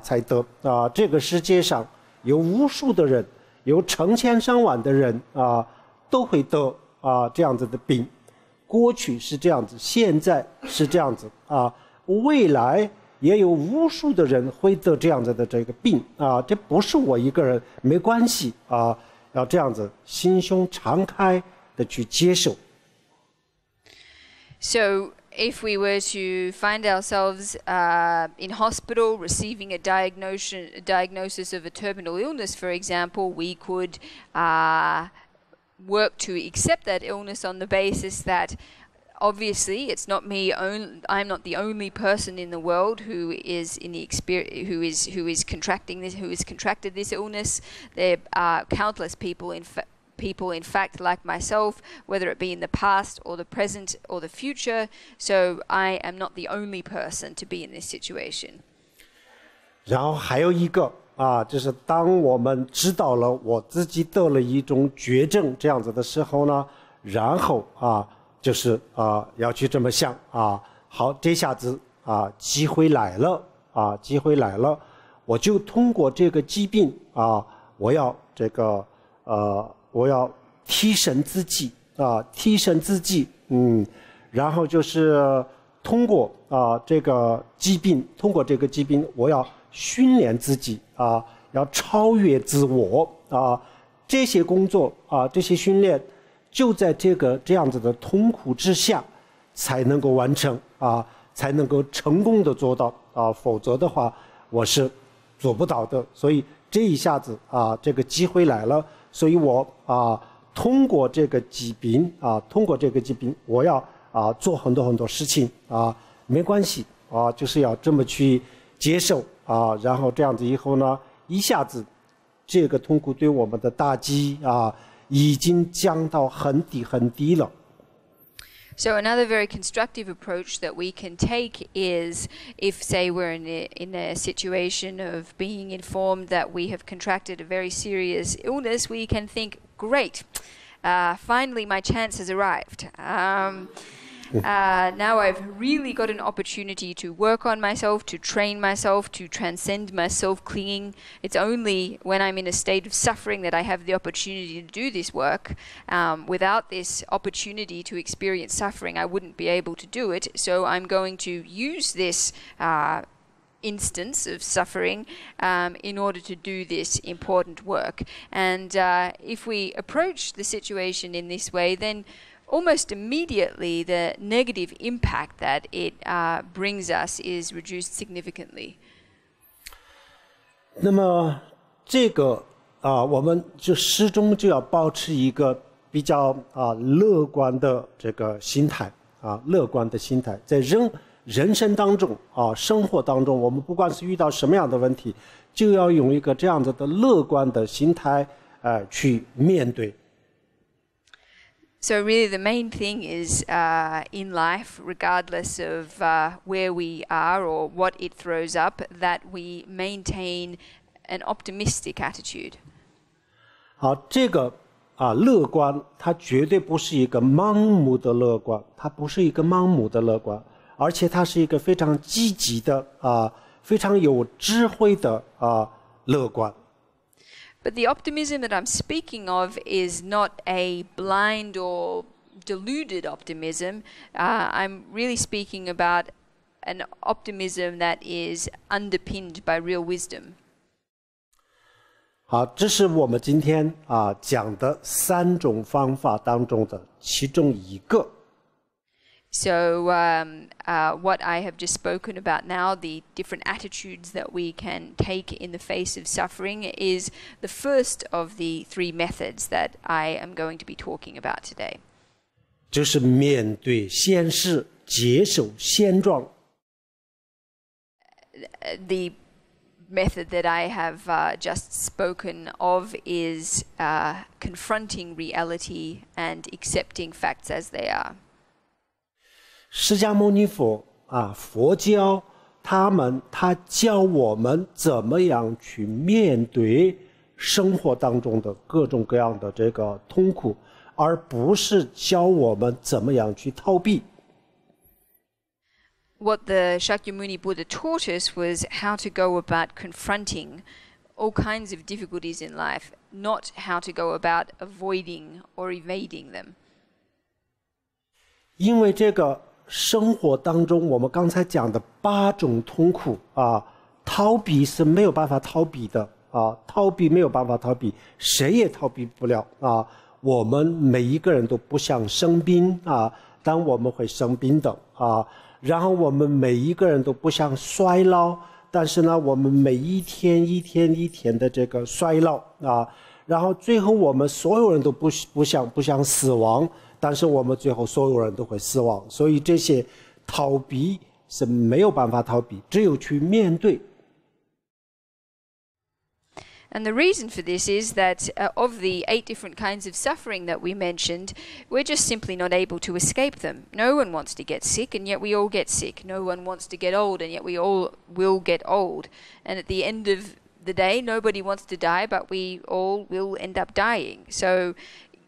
才得这个世界上有无数的人，有成千上万的人都会得这样子的病。过去是这样子，现在是这样子未来也有无数的人会得这样子的这个病这不是我一个人，没关系要这样子心胸敞开的去接受。 So if we were to find ourselves in hospital receiving a diagnosis of a terminal illness, for example, we could work to accept that illness on the basis that obviously it's not me I'm not the only person in the world who is in the who is contracting this, who has contracted this illness. There are countless people in fact like myself, whether it be in the past or the present or the future, so I am not the only person to be in this situation. 然后还有一个就是当我们知道了我自己得了一种绝症这样子的时候呢，然后就是要去这么想好，这下子机会来了机会来了，我就通过这个疾病我要我要提升自己提升自己，然后就是通过这个疾病，我要训练自己要超越自我这些工作这些训练就在这样子的痛苦之下才能够完成才能够成功的做到否则的话我是做不到的。所以这一下子这个机会来了，所以我通过这个疾病我要做很多事情没关系就是要这么去接受然后这样子以后呢，一下子这个痛苦对我们的打击已经降到很低了。So another very constructive approach that we can take is if, say, we're in a situation of being informed that we have contracted a very serious illness, we can think, great, finally my chance has arrived. Now I've really got an opportunity to work on myself, to train myself, to transcend my self-clinging. It's only when I'm in a state of suffering that I have the opportunity to do this work. Without this opportunity to experience suffering, I wouldn't be able to do it. So I'm going to use this instance of suffering in order to do this important work. And if we approach the situation in this way, then almost immediately the negative impact that it brings us is reduced significantly. 那么这个我们就始终就要保持一个比较乐观的这个心态乐观的心态，在人生当中生活当中，我们不管是遇到什么样的问题，就要用一个这样子的乐观的心态去面对。So really the main thing is in life, regardless of where we are or what it throws up, that we maintain an optimistic attitude. 好，这个乐观它绝对不是一个盲目的乐观，而且它是一个非常积极的非常有智慧的乐观。But the optimism that I'm speaking of is not a blind or deluded optimism. I'm really speaking about an optimism that is underpinned by real wisdom. 好，这是我们今天讲的3种方法当中的其中一个。So what I have just spoken about now, the different attitudes that we can take in the face of suffering, is the first of the 3 methods that I am going to be talking about today. 就是面对现实，接受现状。The method that I have just spoken of is confronting reality and accepting facts as they are. 释迦牟尼佛佛教他教我们怎么样去面对生活当中的各种各样的这个痛苦，而不是教我们怎么样去逃避。What the Shakyamuni Buddha taught us was how to go about confronting all kinds of difficulties in life, not how to go about avoiding or evading them. 因为这个生活当中我们刚才讲的8种痛苦逃避是没有办法逃避的逃避没有办法逃避，谁也逃避不了我们每一个人都不想生病当我们会生病的然后我们每一个人都不想衰老，但是呢我们每一天的这个衰老然后最后我们所有人都不想死亡，但是我们最后所有人都会死亡，所以这些逃避是没有办法逃避，只有去面对。And the reason for this is that of the 8 different kinds of suffering that we mentioned, we're just simply not able to escape them. No one wants to get sick, and yet we all get sick. No one wants to get old, and yet we all will get old. And at the end of the day, nobody wants to die, but we all will end up dying. So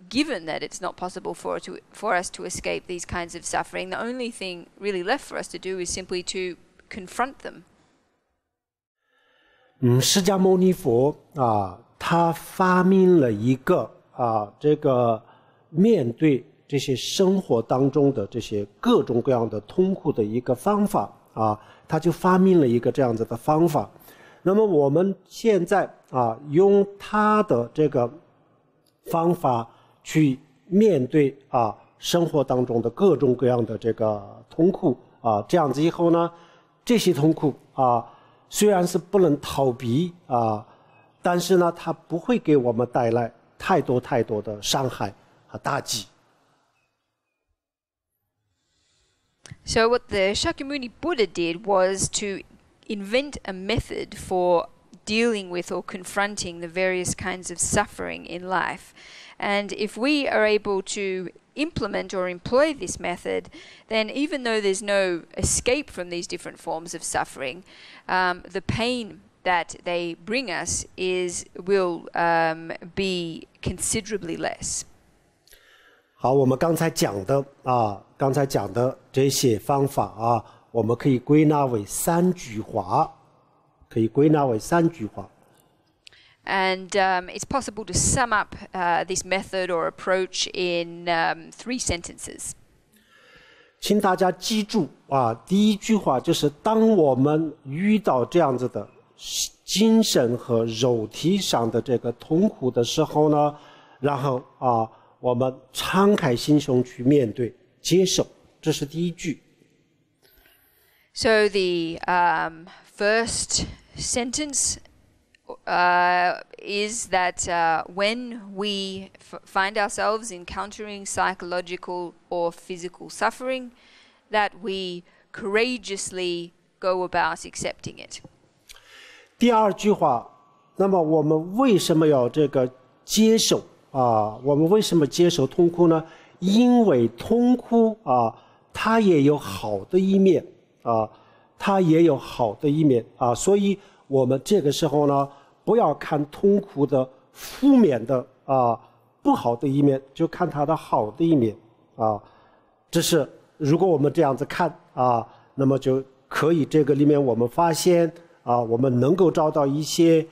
given that it's not possible for us to escape these kinds of suffering, the only thing really left for us to do is simply to confront them. 释迦牟尼佛他发明了一个这个面对这些生活当中的这些各种各样的痛苦的一个方法他就发明了一个这样子的方法。那么我们现在用他的这个方法去面对生活当中的各种各样的这个痛苦这样子以后呢，这些痛苦虽然是不能逃避但是呢，它不会给我们带来太多的伤害和打击。So what the Shakyamuni Buddha did was to invent a method for dealing with or confronting the various kinds of suffering in life. And if we are able to implement or employ this method, then even though there's no escape from these different forms of suffering, the pain that they bring us will be considerably less. 好，我们刚才讲的这些方法我们可以归纳为3句话，And it's possible to sum up this method or approach in 3 sentences. 请大家记住第一句话就是当我们遇到这样子的精神和肉体上的这个痛苦的时候呢，然后我们敞开心胸去面对接受，这是第一句。So the first sentence is that when we find ourselves encountering psychological or physical suffering, that we courageously go about accepting it. 第二句话，那么我们为什么要这个接受我们为什么接受痛苦呢？因为痛苦它也有好的一面所以我们这个时候呢，不要看痛苦的负面的不好的一面，就看它的好的一面这是如果我们这样子看那么就可以这个里面我们发现我们能够找到一些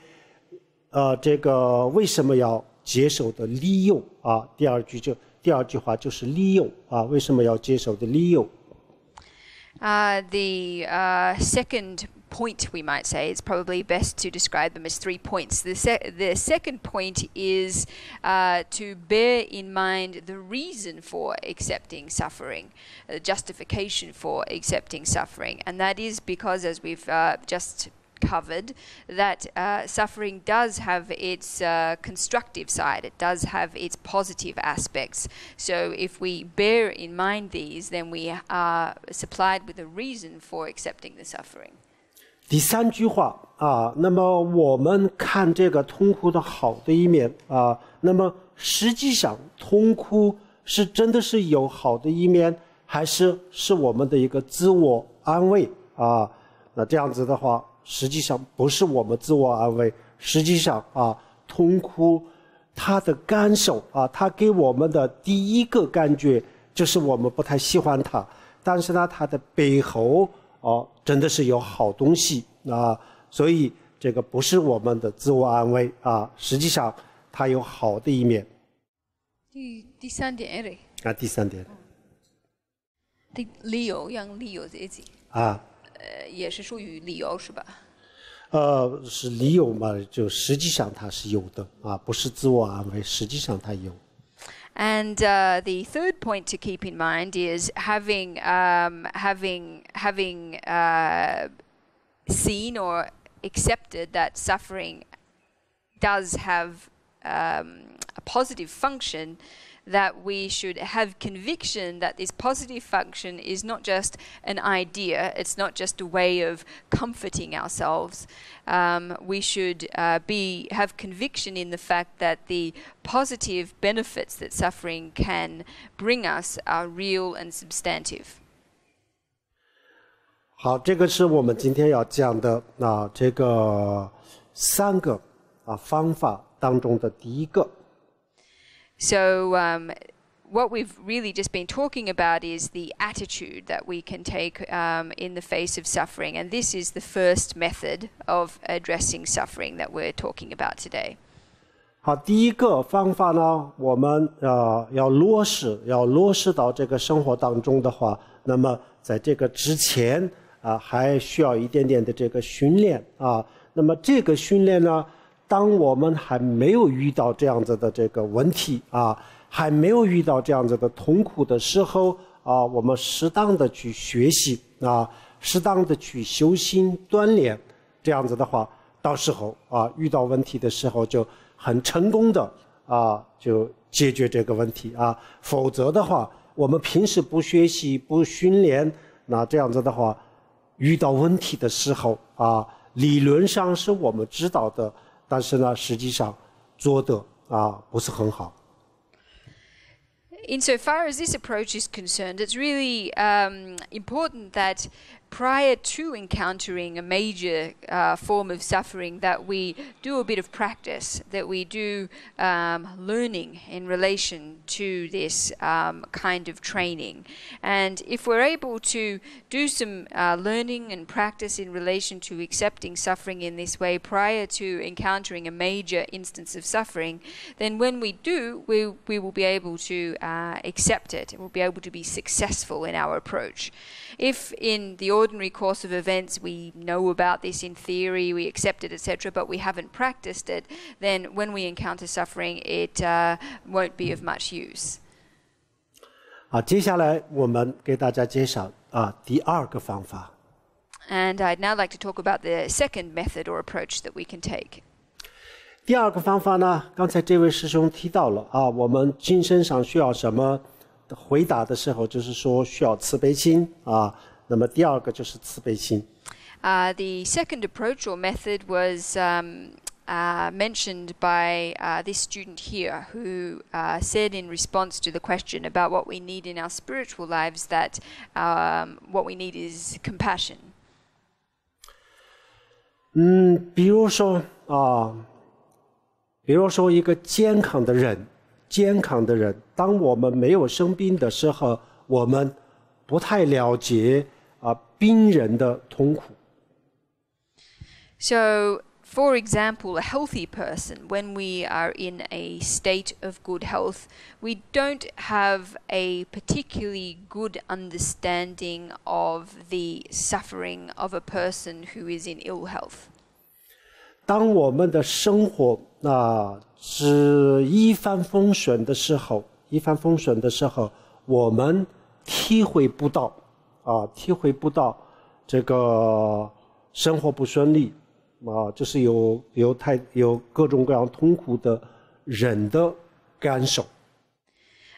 这个为什么要接受的理由第二句话就是理由为什么要接受的理由。The second point, we might say, it's probably best to describe them as 3 points. The second point is to bear in mind the reason for accepting suffering, the justification for accepting suffering. And that is because, as we've just covered, that suffering does have its constructive side. It does have its positive aspects. So if we bear in mind these, then we are supplied with a reason for accepting the suffering. 第三句话那么我们看这个痛苦的好的一面那么实际上痛苦是真的是有好的一面，还是我们的一个自我安慰那这样子的话，实际上不是我们自我安慰，实际上痛苦它的感受它给我们的第一个感觉就是我们不太喜欢它，但是呢它的背后真的是有好东西所以这个不是我们的自我安慰实际上它有好的一面。第三点第三点理由让理由自己也是属于理由是吧？是理由嘛，就实际上它是有的不是自我安慰，实际上它有。And the third point to keep in mind is having seen or accepted that suffering does have a positive function, that we should have conviction that this positive function is not just an idea, it's not just a way of comforting ourselves. We should have conviction in the fact that the positive benefits that suffering can bring us are real and substantive. 好，这个是我们今天要讲的这个3个方法当中的第一个。So what we've really just been talking about is the attitude that we can take in the face of suffering. And this is the first method of addressing suffering that we're talking about today. 好，第一个方法呢，我们要落实到这个生活当中的话，那么在这个之前还需要一点点的这个训练那么这个训练呢，当我们还没有遇到这样子的这个问题还没有遇到这样子的痛苦的时候我们适当的去学习适当的去修心锻炼，这样子的话，到时候遇到问题的时候就很成功的就解决这个问题否则的话，我们平时不学习不训练，那这样子的话，遇到问题的时候理论上是我们知道的，但是呢，实际上做的不是很好。Insofar as this approach is concerned, it's really important that prior to encountering a major form of suffering, that we do a bit of practice, that we do learning in relation to this kind of training. And if we're able to do some learning and practice in relation to accepting suffering in this way prior to encountering a major instance of suffering, then when we do, we will be able to accept it. We'll be able to be successful in our approach. If in the ordinary course of events we know about this in theory, we accept it, etc., but we haven't practiced it, then when we encounter suffering, it won't be of much use. 接下来我们给大家介绍第二个方法。And I'd now like to talk about the second method or approach that we can take. 第二个方法呢，刚才这位师兄提到了我们精神上需要什么回答的时候，就是说需要慈悲心那么第二个就是慈悲心。The second approach or method was mentioned by this student here, who said in response to the question about what we need in our spiritual lives that what we need is compassion. 比如说一个健康的人，当我们没有生病的时候，我们不太了解病人的痛苦。So, for example, a healthy person, when we are in a state of good health, we don't have a particularly good understanding of the suffering of a person who is in ill health. 当我们的生活是一帆风顺的时候，我们体会不到这个生活不顺利就是有各种各样痛苦的人的感受。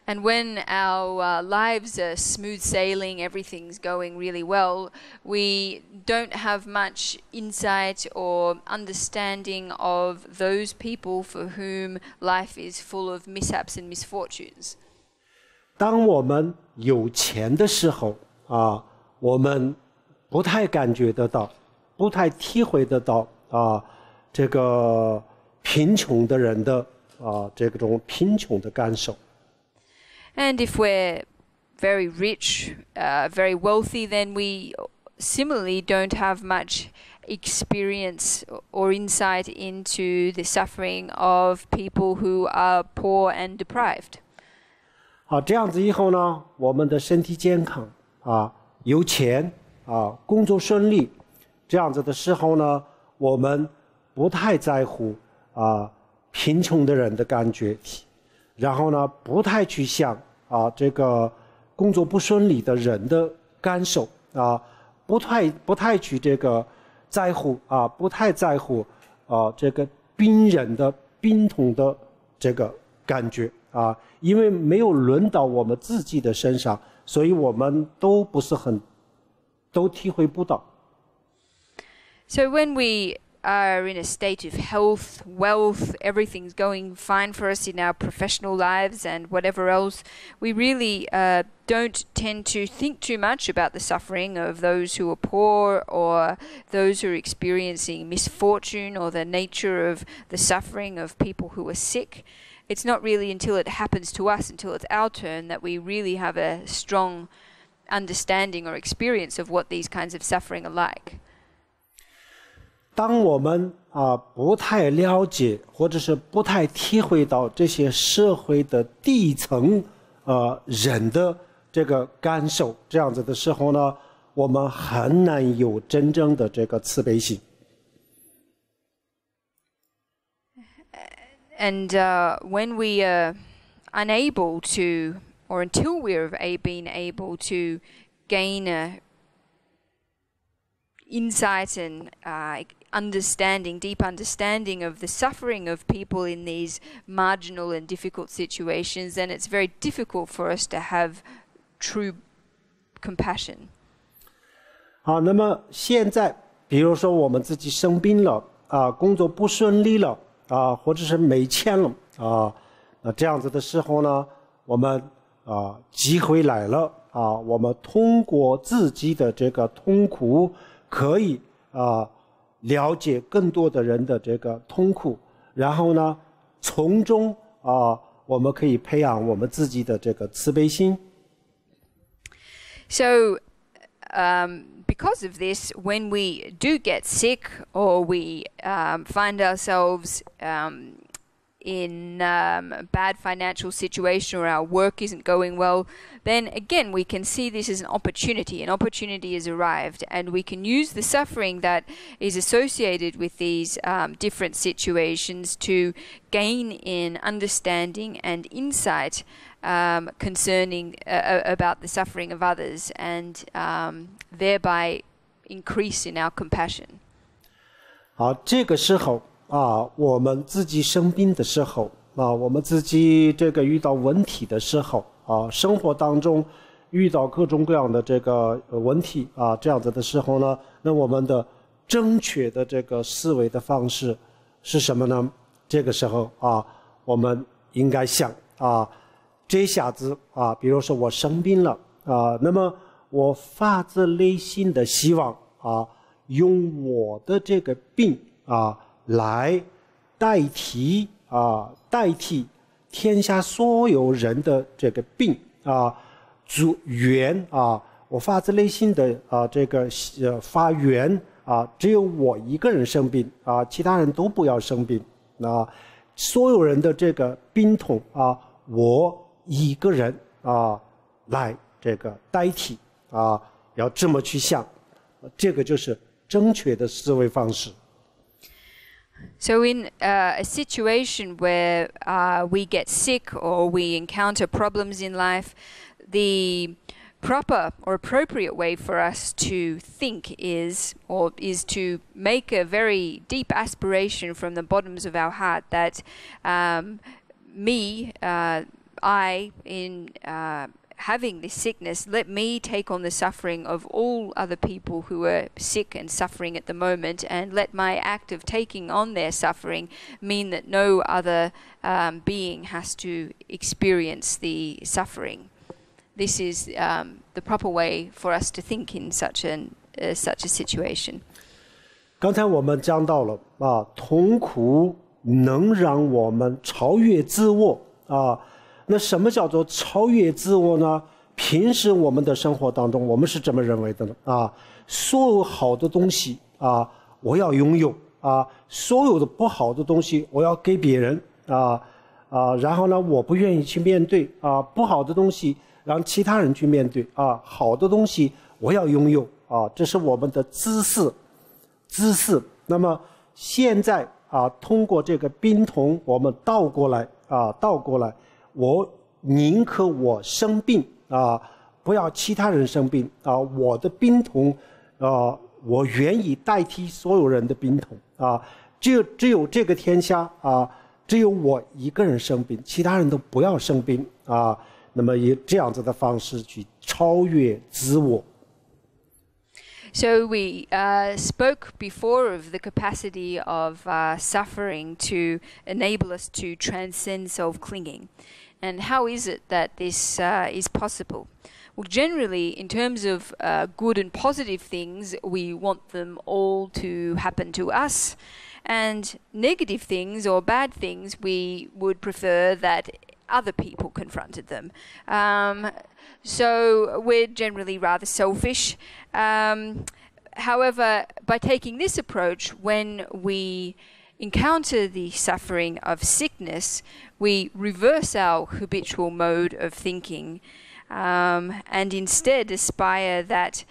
And when our lives are smooth sailing, everything's going really well, we don't have much insight or understanding of those people for whom life is full of mishaps and misfortunes. 当我们有钱的时候我们不太感觉得到，不太体会得到这个贫穷的人的这种贫穷的感受。And if we're very rich, very wealthy, then we similarly don't have much experience or insight into the suffering of people who are poor and deprived. 好，这样子以后呢，我们的身体健康有钱工作顺利，这样子的时候呢，我们不太在乎贫穷的人的感觉，然后呢，不太去想这个工作不顺利的人的感受不太去这个在乎不太在乎这个病人的病痛的这个感觉啊，因为没有轮到我们自己的身上，所以我们都体会不到。So when we are in a state of health, wealth, everything's going fine for us in our professional lives and whatever else, we really don't tend to think too much about the suffering of those who are poor or those who are experiencing misfortune or the nature of the suffering of people who are sick. It's not really until it happens to us, until it's our turn, that we really have a strong understanding or experience of what these kinds of suffering are like. 当我们不太了解或者是不太体会到这些社会的底层人的这个感受这样子的时候呢，我们很难有真正的这个慈悲心。And when we are unable to, or until we're being able to gain insight and understanding, deep understanding of the suffering of people in these marginal and difficult situations, then it's very difficult for us to have true compassion. 好，那么现在，比如说我们自己生病了工作不顺利了或者是没钱了那这样子的时候呢，我们机会来了我们通过自己的这个痛苦可以了解更多的人的这个痛苦，然后呢，从中我们可以培养我们自己的这个慈悲心。So, because of this, when we do get sick or we find ourselves in a bad financial situation or our work isn't going well, then again we can see this as an opportunity. An opportunity has arrived, and we can use the suffering that is associated with these different situations to gain in understanding and insight concerning about the suffering of others, and thereby increase in our compassion. 好，这个时候我们自己生病的时候我们自己这个遇到问题的时候生活当中遇到各种各样的这个问题这样子的时候呢，那我们的正确的这个思维的方式是什么呢？这个时候我们应该想这下子比如说我生病了那么我发自内心的希望用我的这个病来代替天下所有人的这个病我发自内心的这个发愿只有我一个人生病其他人都不要生病所有人的这个病痛我一个人来这个代替要这么去想，这个就是正确的思维方式。So in a situation where we get sick or we encounter problems in life, the proper or appropriate way for us to think is to make a very deep aspiration from the bottoms of our heart that I, in having this sickness, let me take on the suffering of all other people who are sick and suffering at the moment, and let my act of taking on their suffering mean that no other being has to experience the suffering. This is the proper way for us to think in such a situation. 刚才我们讲到了痛苦能让我们超越自我那什么叫做超越自我呢？平时我们的生活当中，我们是这么认为的呢所有好的东西我要拥有所有的不好的东西我要给别人然后呢，我不愿意去面对不好的东西让其他人去面对好的东西我要拥有这是我们的自私。那么现在通过这个病痛，我们倒过来，我宁可我生病不要其他人生病我的病痛我愿意代替所有人的病痛只有这个天下只有我一个人生病，其他人都不要生病啊。那么以这样子的方式去超越自我。So we spoke before of the capacity of suffering to enable us to transcend self-clinging. And how is it that this is possible? Well, generally, in terms of good and positive things, we want them all to happen to us. And negative things or bad things, we would prefer that other people confronted them. So we're generally rather selfish. However, by taking this approach, when we encounter the suffering of sickness, we reverse our habitual mode of thinking and instead aspire that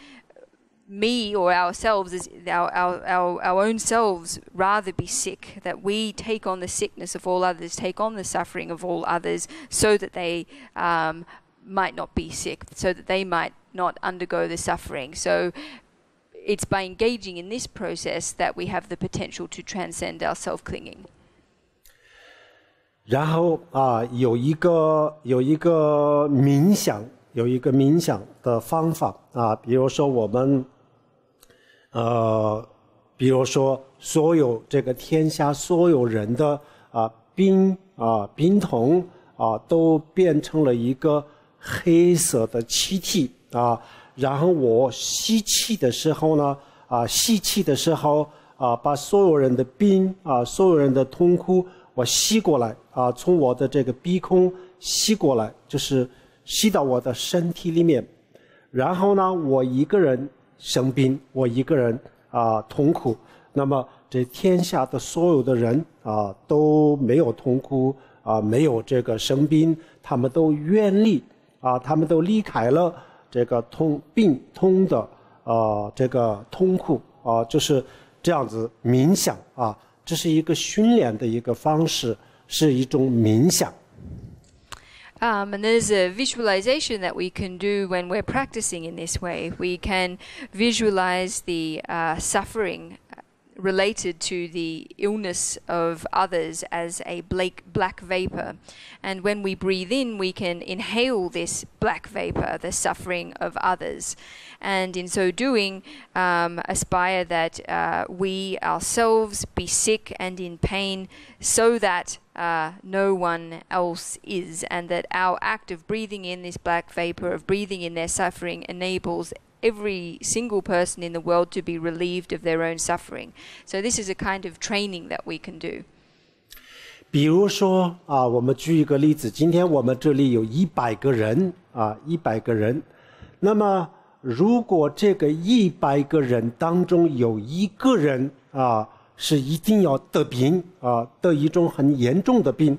me or ourselves, our own selves, rather be sick, that we take on the sickness of all others, take on the suffering of all others, so that they might not be sick, so that they might not undergo the suffering. So it's by engaging in this process that we have the potential to transcend our self-clinging. 然后有一个冥想的方法比如说我们比如说所有这个天下所有人的冰桶都变成了一个黑色的气体然后我吸气的时候呢把所有人的冰所有人的痛苦我吸过来从我的这个鼻孔吸过来，就是吸到我的身体里面。然后呢，我一个人生病，我一个人痛苦。那么这天下的所有的人都没有痛苦没有这个生病，他们都远离他们都离开了这个病痛的这个痛苦就是这样子冥想这是一个训练的一个方式，是一种冥想。And there's a visualization that we can do when we're practicing in this way. We can visualize the suffering related to the illness of others as a black vapor. And when we breathe in, we can inhale this black vapor, the suffering of others. And in so doing, aspire that we ourselves be sick and in pain so that no one else is. And that our act of breathing in this black vapor, of breathing in their suffering, enables every single person in the world to be relieved of their own suffering. So this is a kind of training that we can do. 比如说我们举一个例子，今天我们这里有100个人100个人，那么如果这个100个人当中有一个人是一定要得病得一种很严重的病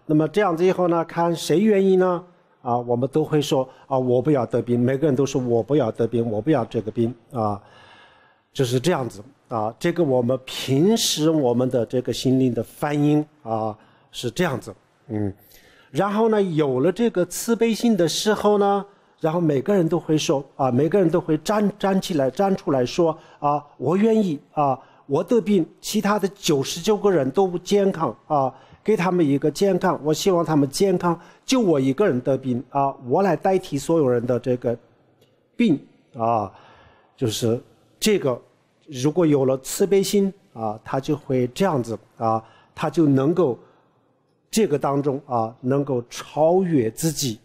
那么这样子以后呢，看谁愿意呢？我们都会说我不要得病，每个人都说我不要得病，我不要这个病就是这样子这个我们平时我们的这个心灵的反应是这样子然后呢，有了这个慈悲心的时候呢，然后每个人都会说每个人都会站出来说我愿意我得病，其他的99个人都不健康给他们一个健康，我希望他们健康，就我一个人得病我来代替所有人的这个病就是这个如果有了慈悲心他就会这样子他就能够这个当中能够超越自己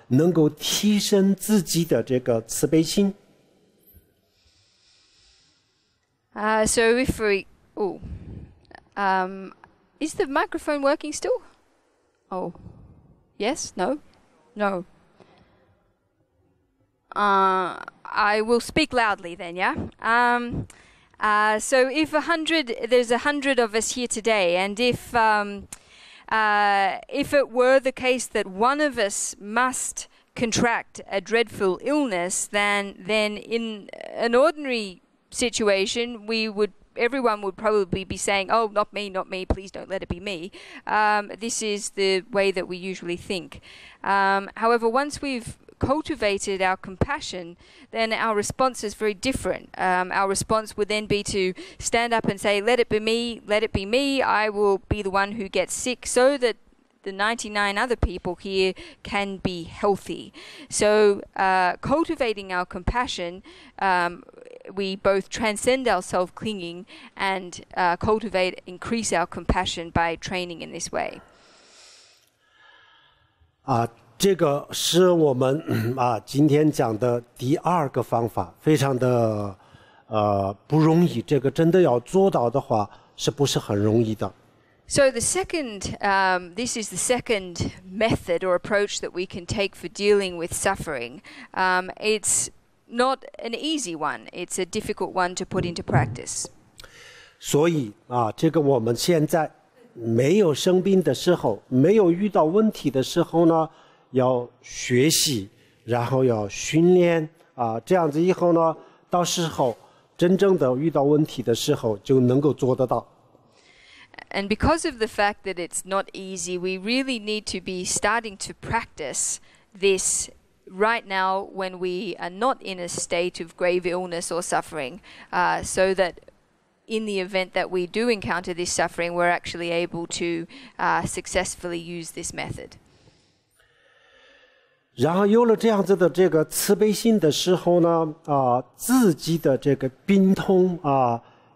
能够提升自己的这个慈悲心。So if we is the microphone working still? Oh, yes? No? No. I will speak loudly then, yeah? So if there's 100 of us here today, and if it were the case that one of us must contract a dreadful illness, then in an ordinary situation, everyone would probably be saying, oh, not me, please don't let it be me. This is the way that we usually think. However, once we've cultivated our compassion, then our response is very different. Our response would then be to stand up and say, let it be me, I will be the one who gets sick, so that the 99 other people here can be healthy. So cultivating our compassion, we both transcend our self-clinging and increase our compassion by training in this way. 这个是我们今天讲的第二个方法，非常的不容易，这个真的要做到的话，是不是很容易的？ So the second, this is the second method or approach that we can take for dealing with suffering. It's not an easy one. It's a difficult one to put into practice. 所以这个我们现在没有生病的时候，没有遇到问题的时候呢，要学习，然后要训练这样子以后呢，到时候真正的遇到问题的时候就能够做得到。 And because of the fact that it's not easy, we really need to be starting to practice this right now when we are not in a state of grave illness or suffering, so that in the event that we do encounter this suffering, we're actually able to successfully use this method. 然后有了这样子的这个慈悲心的时候呢，自己的这个病痛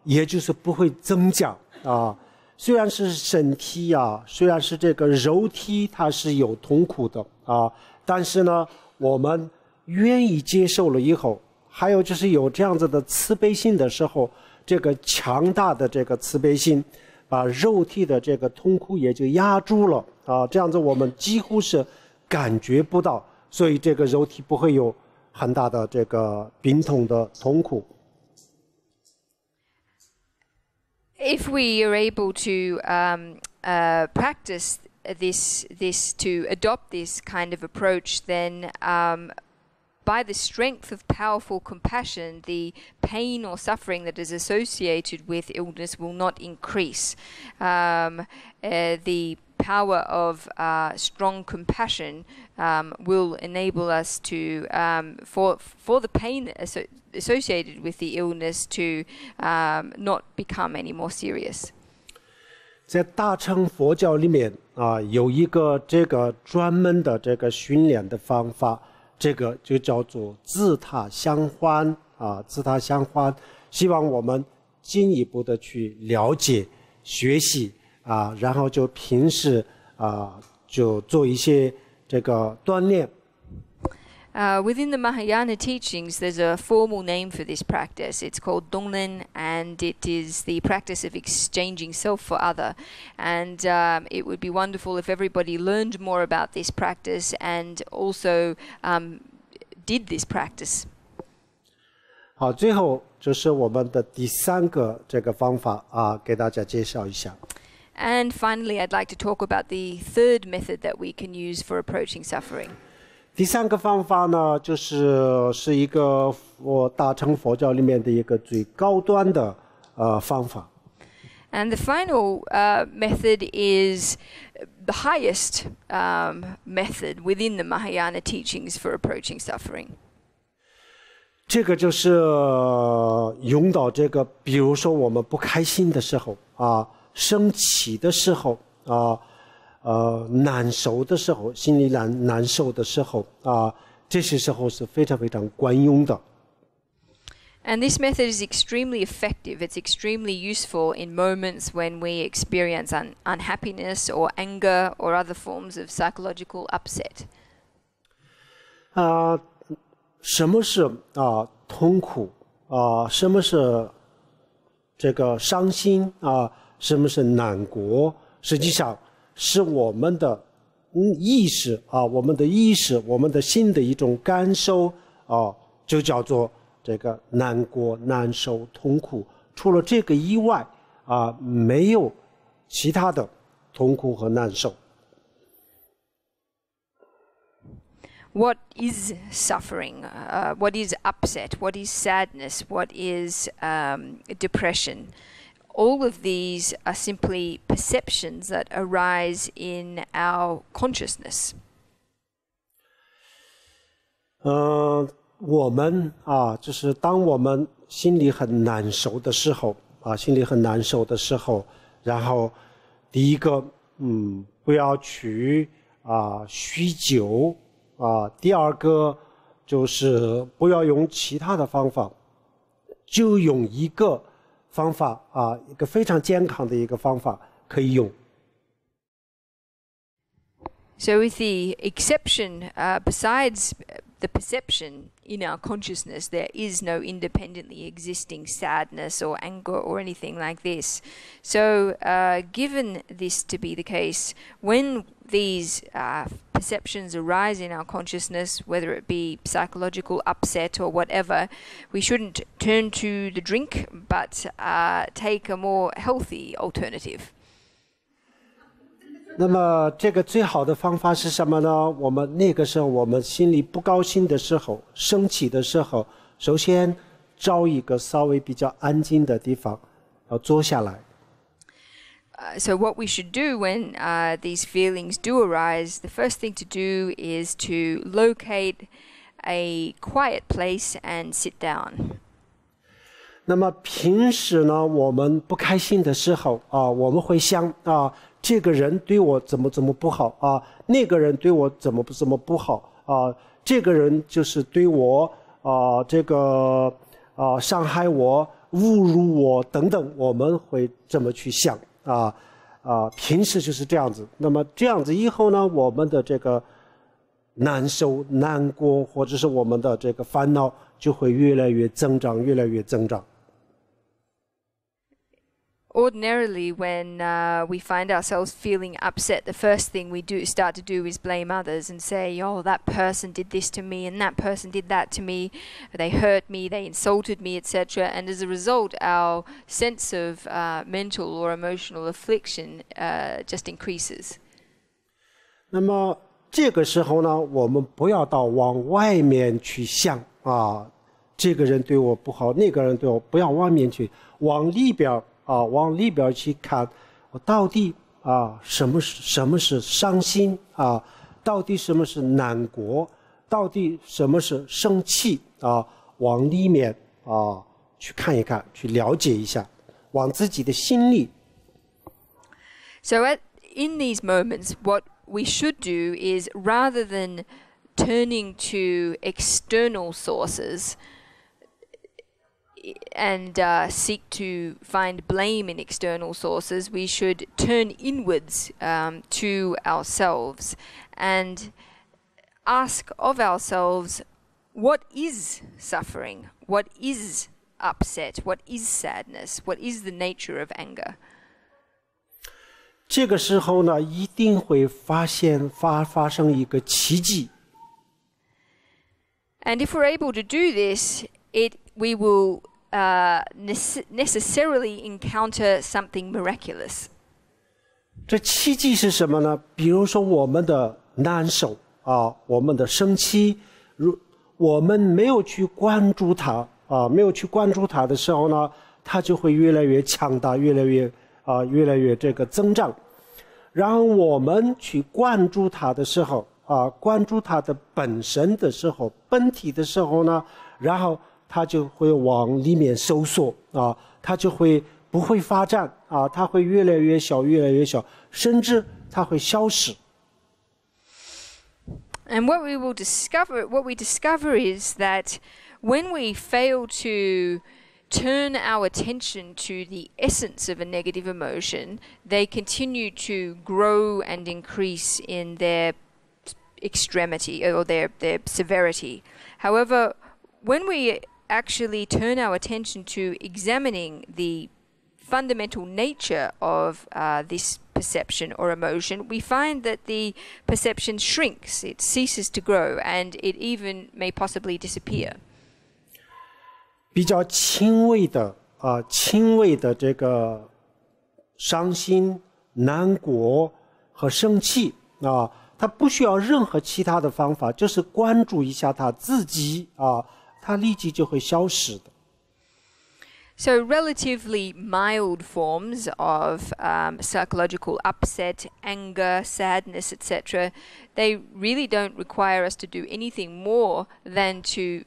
也就是不会增加虽然是身体虽然是这个肉体它是有痛苦的但是呢，我们愿意接受了以后，还有就是有这样子的慈悲心的时候，这个强大的这个慈悲心，把肉体的这个痛苦也就压住了这样子我们几乎是感觉不到，所以这个肉体不会有很大的这个病痛的痛苦。 If we are able to practice this to adopt this kind of approach, then by the strength of powerful compassion, the pain or suffering that is associated with illness will not increase. The power of strong compassion will enable us to, for the pain associated with the illness to not become any more serious. 在大乘佛教里面有一个这个专门的这个训练的方法，这个就叫做自他相欢自他相欢，希望我们进一步的去了解、学习然后就平时就做一些这个锻炼。 Within the Mahayana teachings, there's a formal name for this practice. It's called Donglen, and it is the practice of exchanging self for other. And it would be wonderful if everybody learned more about this practice and also did this practice. 好，最后就是我们的第三个这个方法给大家介绍一下。 And finally, I'd like to talk about the third method that we can use for approaching suffering. 第三个方法呢，是一个大乘佛教里面的一个最高端的方法。And the final method is the highest method within the Mahayana teachings for approaching suffering. 这个就是用到这个，比如说我们不开心的时候生气的时候难受的时候，心里难受的时候这些时候是非常非常管用的。And this method is extremely effective. It's extremely useful in moments when we experience unhappiness or anger or other forms of psychological upset. 什么是痛苦什么是这个伤心什么是难过？实际上是我们的意识我们的意识，我们的心的一种感受就叫做这个难过、难受、痛苦。除了这个以外没有其他的痛苦和难受。What is suffering? What is upset? What is sadness? What is depression? All of these are simply perceptions that arise in our consciousness. 我们就是当我们心里很难受的时候然后第一个不要去酗酒第二个就是不要用其他的方法，就用一个方法一个非常健康的一个方法可以用。So with the exception, besides the perception in our consciousness, there is no independently existing sadness or anger or anything like this. So given this to be the case, when these perceptions arise in our consciousness, whether it be psychological upset or whatever, we shouldn't turn to the drink, but take a more healthy alternative. 那么这个最好的方法是什么呢？我们那个时候我们心里不高兴的时候生气的时候，首先找一个稍微比较安静的地方要坐下来。So what we should do when these feelings do arise, the first thing to do is to locate a quiet place and sit down. 那么平时呢，我们不开心的时候我们会想这个人对我怎么不好那个人对我怎么不好这个人就是对我这个伤害我、侮辱我等等，我们会这么去想平时就是这样子。那么这样子以后呢，我们的这个难受、难过，或者是我们的这个烦恼就会越来越增长。Ordinarily, when we find ourselves feeling upset, the first thing we start to do is blame others and say, oh, that person did this to me and that person did that to me, they hurt me, they insulted me, etc. And as a result, our sense of mental or emotional affliction just increases. 那么这个时候呢，我们不要往外面去想这个人对我不好，那个人对我，不要往面去，往里边去看，到底什么是伤心到底什么是难过，到底什么是生气往里面去看一看，去了解一下，往自己的心里。So in these moments, what we should do is, rather than turning to external sources and seek to find blame in external sources, we should turn inwards to ourselves and ask of ourselves, what is suffering? What is upset? What is sadness? What is the nature of anger? 这个时候呢，一定会发生一个奇迹。And if we're able to do this, we will necessarily encounter something miraculous. 这奇迹是什么呢？比如说我们的难受我们的生气，我们没有去关注它的时候呢，它就会越来越强大，越来越这个增长。然后我们去关注它的时候关注它的本身的时候，本体的时候呢，然后它就会往里面收缩它就不会发展它会越来越小，甚至它会消失。And what we discover is that when we fail to turn our attention to the essence of a negative emotion, they continue to grow and increase in their extremity or their severity. However, when we actually turn our attention to examining the fundamental nature of this perception or emotion, we find that the perception shrinks, it ceases to grow, and it even may possibly disappear. 比较轻微的这个伤心、难过和生气它不需要任何其他的方法，就是关注一下它自己它立即就会消失的。So relatively mild forms of psychological upset, anger, sadness, etc., they really don't require us to do anything more than to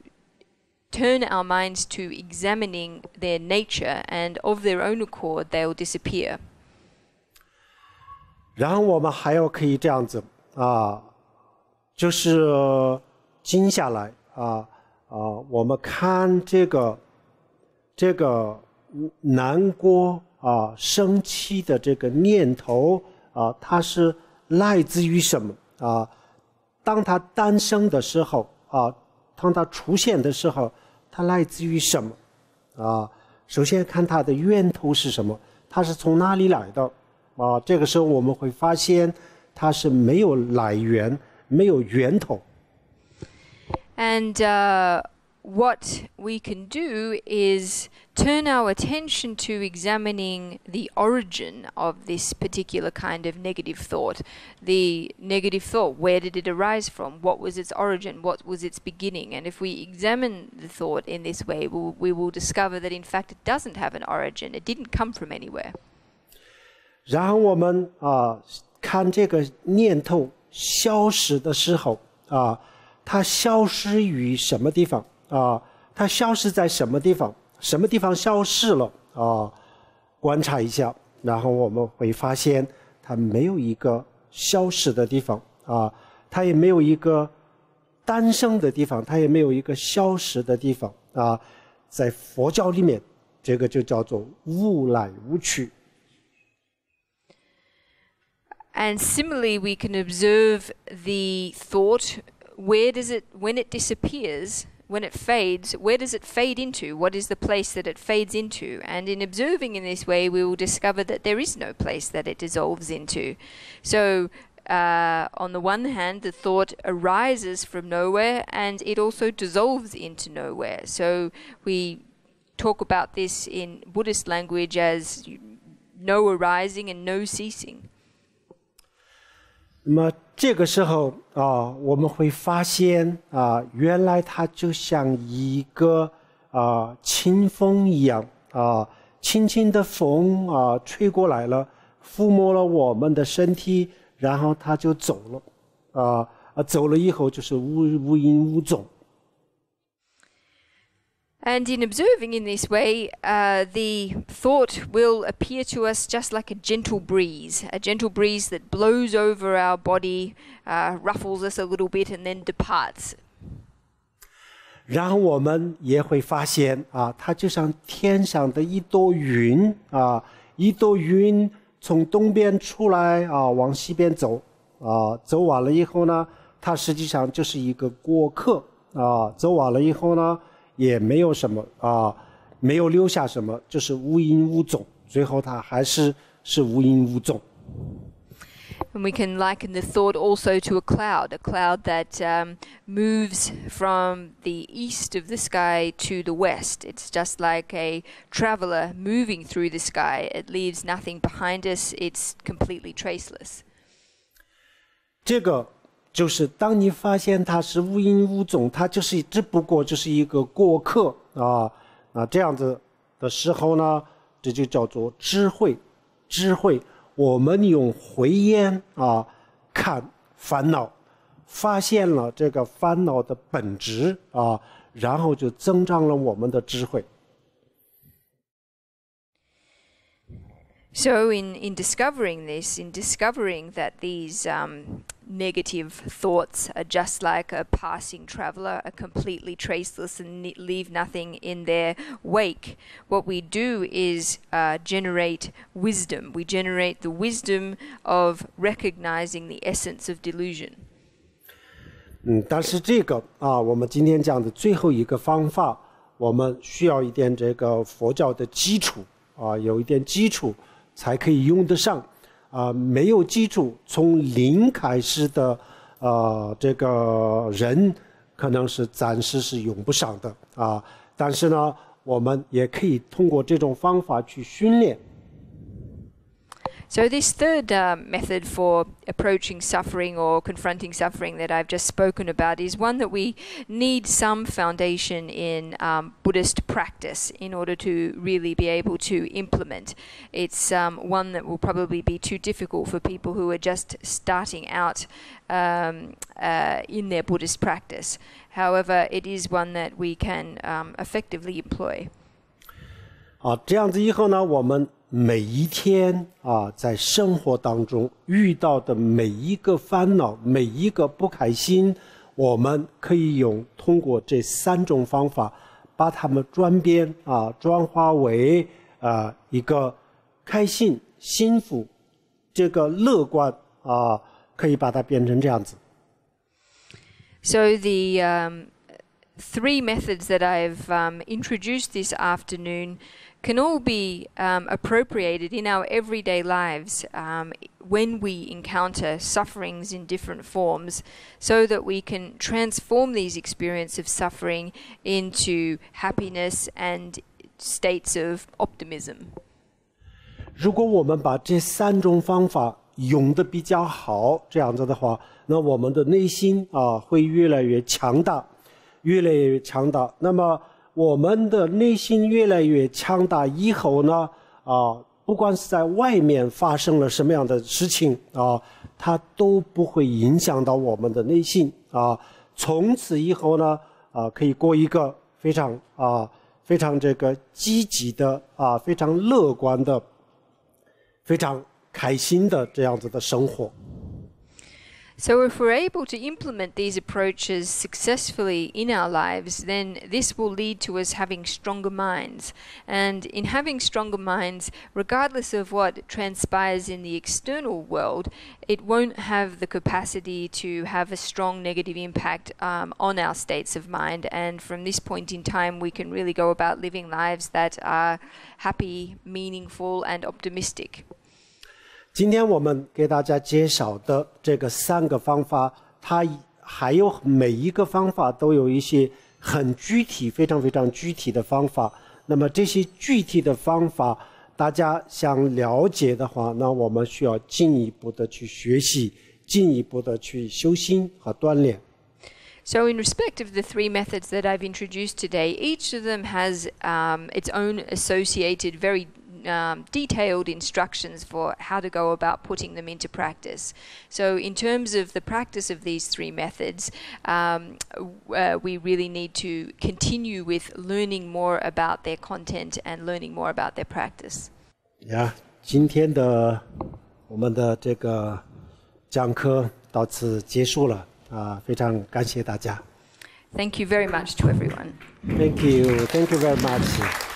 turn our minds to examining their nature, and of their own accord, they'll disappear. 然后我们还要可以这样子就是静下来我们看这个难过生气的这个念头它是来自于什么当它诞生的时候当它出现的时候，它来自于什么首先看它的源头是什么，它是从哪里来的这个时候我们会发现它是没有来源，没有源头。And what we can do is turn our attention to examining the origin of this particular kind of negative thought. The negative thought, where did it arise from? What was its origin? What was its beginning? And if we examine the thought in this way, we will discover that in fact it doesn't have an origin. It didn't come from anywhere. 然后我们看这个念头消失的时候它消失于什么地方它消失在什么地方？什么地方消失了观察一下，然后我们会发现它没有一个消失的地方它也没有一个诞生的地方，它也没有一个消失的地方在佛教里面，这个就叫做无来无去。And similarly, we can observe the thought. Where does it, when it disappears, when it fades, where does it fade into? What is the place that it fades into? And in observing in this way, we will discover that there is no place that it dissolves into. So, on the one hand, the thought arises from nowhere, and it also dissolves into nowhere. So, we talk about this in Buddhist language as no arising and no ceasing. 那么这个时候我们会发现原来它就像一个清风一样轻轻的风吹过来了，抚摸了我们的身体，然后它就走了走了以后就是无影无踪。And in observing in this way, the thought will appear to us just like a gentle breeze that blows over our body, ruffles us a little bit, and then departs. 然后我们也会发现它就像天上的一朵云一朵云从东边出来往西边走走完了以后呢，它实际上就是一个过客走完了以后呢。也没有什么没有留下什么，就是无影无踪，最后它还是无影无踪。And we can liken the thought also to a cloud that moves from the east of the sky to the west. It's just like a traveler moving through the sky. It leaves nothing behind us. It's completely traceless. 这个就是当你发现它是无影无踪，它就是只不过就是一个过客这样子的时候呢，这就叫做智慧。我们用慧眼看烦恼，发现了这个烦恼的本质然后就增长了我们的智慧。So in discovering this, in discovering that these negative thoughts are just like a passing traveler, are completely traceless and leave nothing in their wake, what we do is generate wisdom. We generate the wisdom of recognizing the essence of delusion. 但是这个我们今天讲的最后一个方法，我们需要一点这个佛教的基础有一点基础才可以用得上没有基础从零开始的这个人可能是暂时是用不上的但是呢我们也可以通过这种方法去训练。So this third method for approaching suffering or confronting suffering that I've just spoken about is one that we need some foundation in Buddhist practice in order to really be able to implement. It's one that will probably be too difficult for people who are just starting out in their Buddhist practice. However, it is one that we can effectively employ. 这样子以后呢，我们每一天在生活当中遇到的每一个烦恼，每一个不开心，我们可以通过这3种方法，把它们转化为一个开心、幸福，这个乐观可以把它变成这样子。So the 3 methods that I've introduced this afternoon can all be appropriated in our everyday lives when we encounter sufferings in different forms, so that we can transform these experiences of suffering into happiness and states of optimism. 如果我们把这3种方法用得比较好，这样子的话，那我们的内心会越来越强大，越来越强大。那么我们的内心越来越强大以后呢，不管是在外面发生了什么样的事情它都不会影响到我们的内心从此以后呢，可以过一个非常这个积极的非常乐观的、非常开心的这样子的生活。So if we're able to implement these approaches successfully in our lives, then this will lead to us having stronger minds. And in having stronger minds, regardless of what transpires in the external world, it won't have the capacity to have a strong negative impact on our states of mind. And from this point in time, we can really go about living lives that are happy, meaningful, and optimistic. 今天我们给大家介绍的这个3个方法，它还有每一个方法都有一些很具体、非常非常具体的方法。那么这些具体的方法，大家想了解的话，那我们需要进一步的去学习，进一步的去修心和锻炼。So in respect of the 3 methods that I've introduced today, each of them has its own associated, very detailed instructions for how to go about putting them into practice. So in terms of the practice of these 3 methods, we really need to continue with learning more about their content and learning more about their practice. 今天的我们的这个讲课到此结束了非常感谢大家。 Thank you very much to everyone. Thank you very much.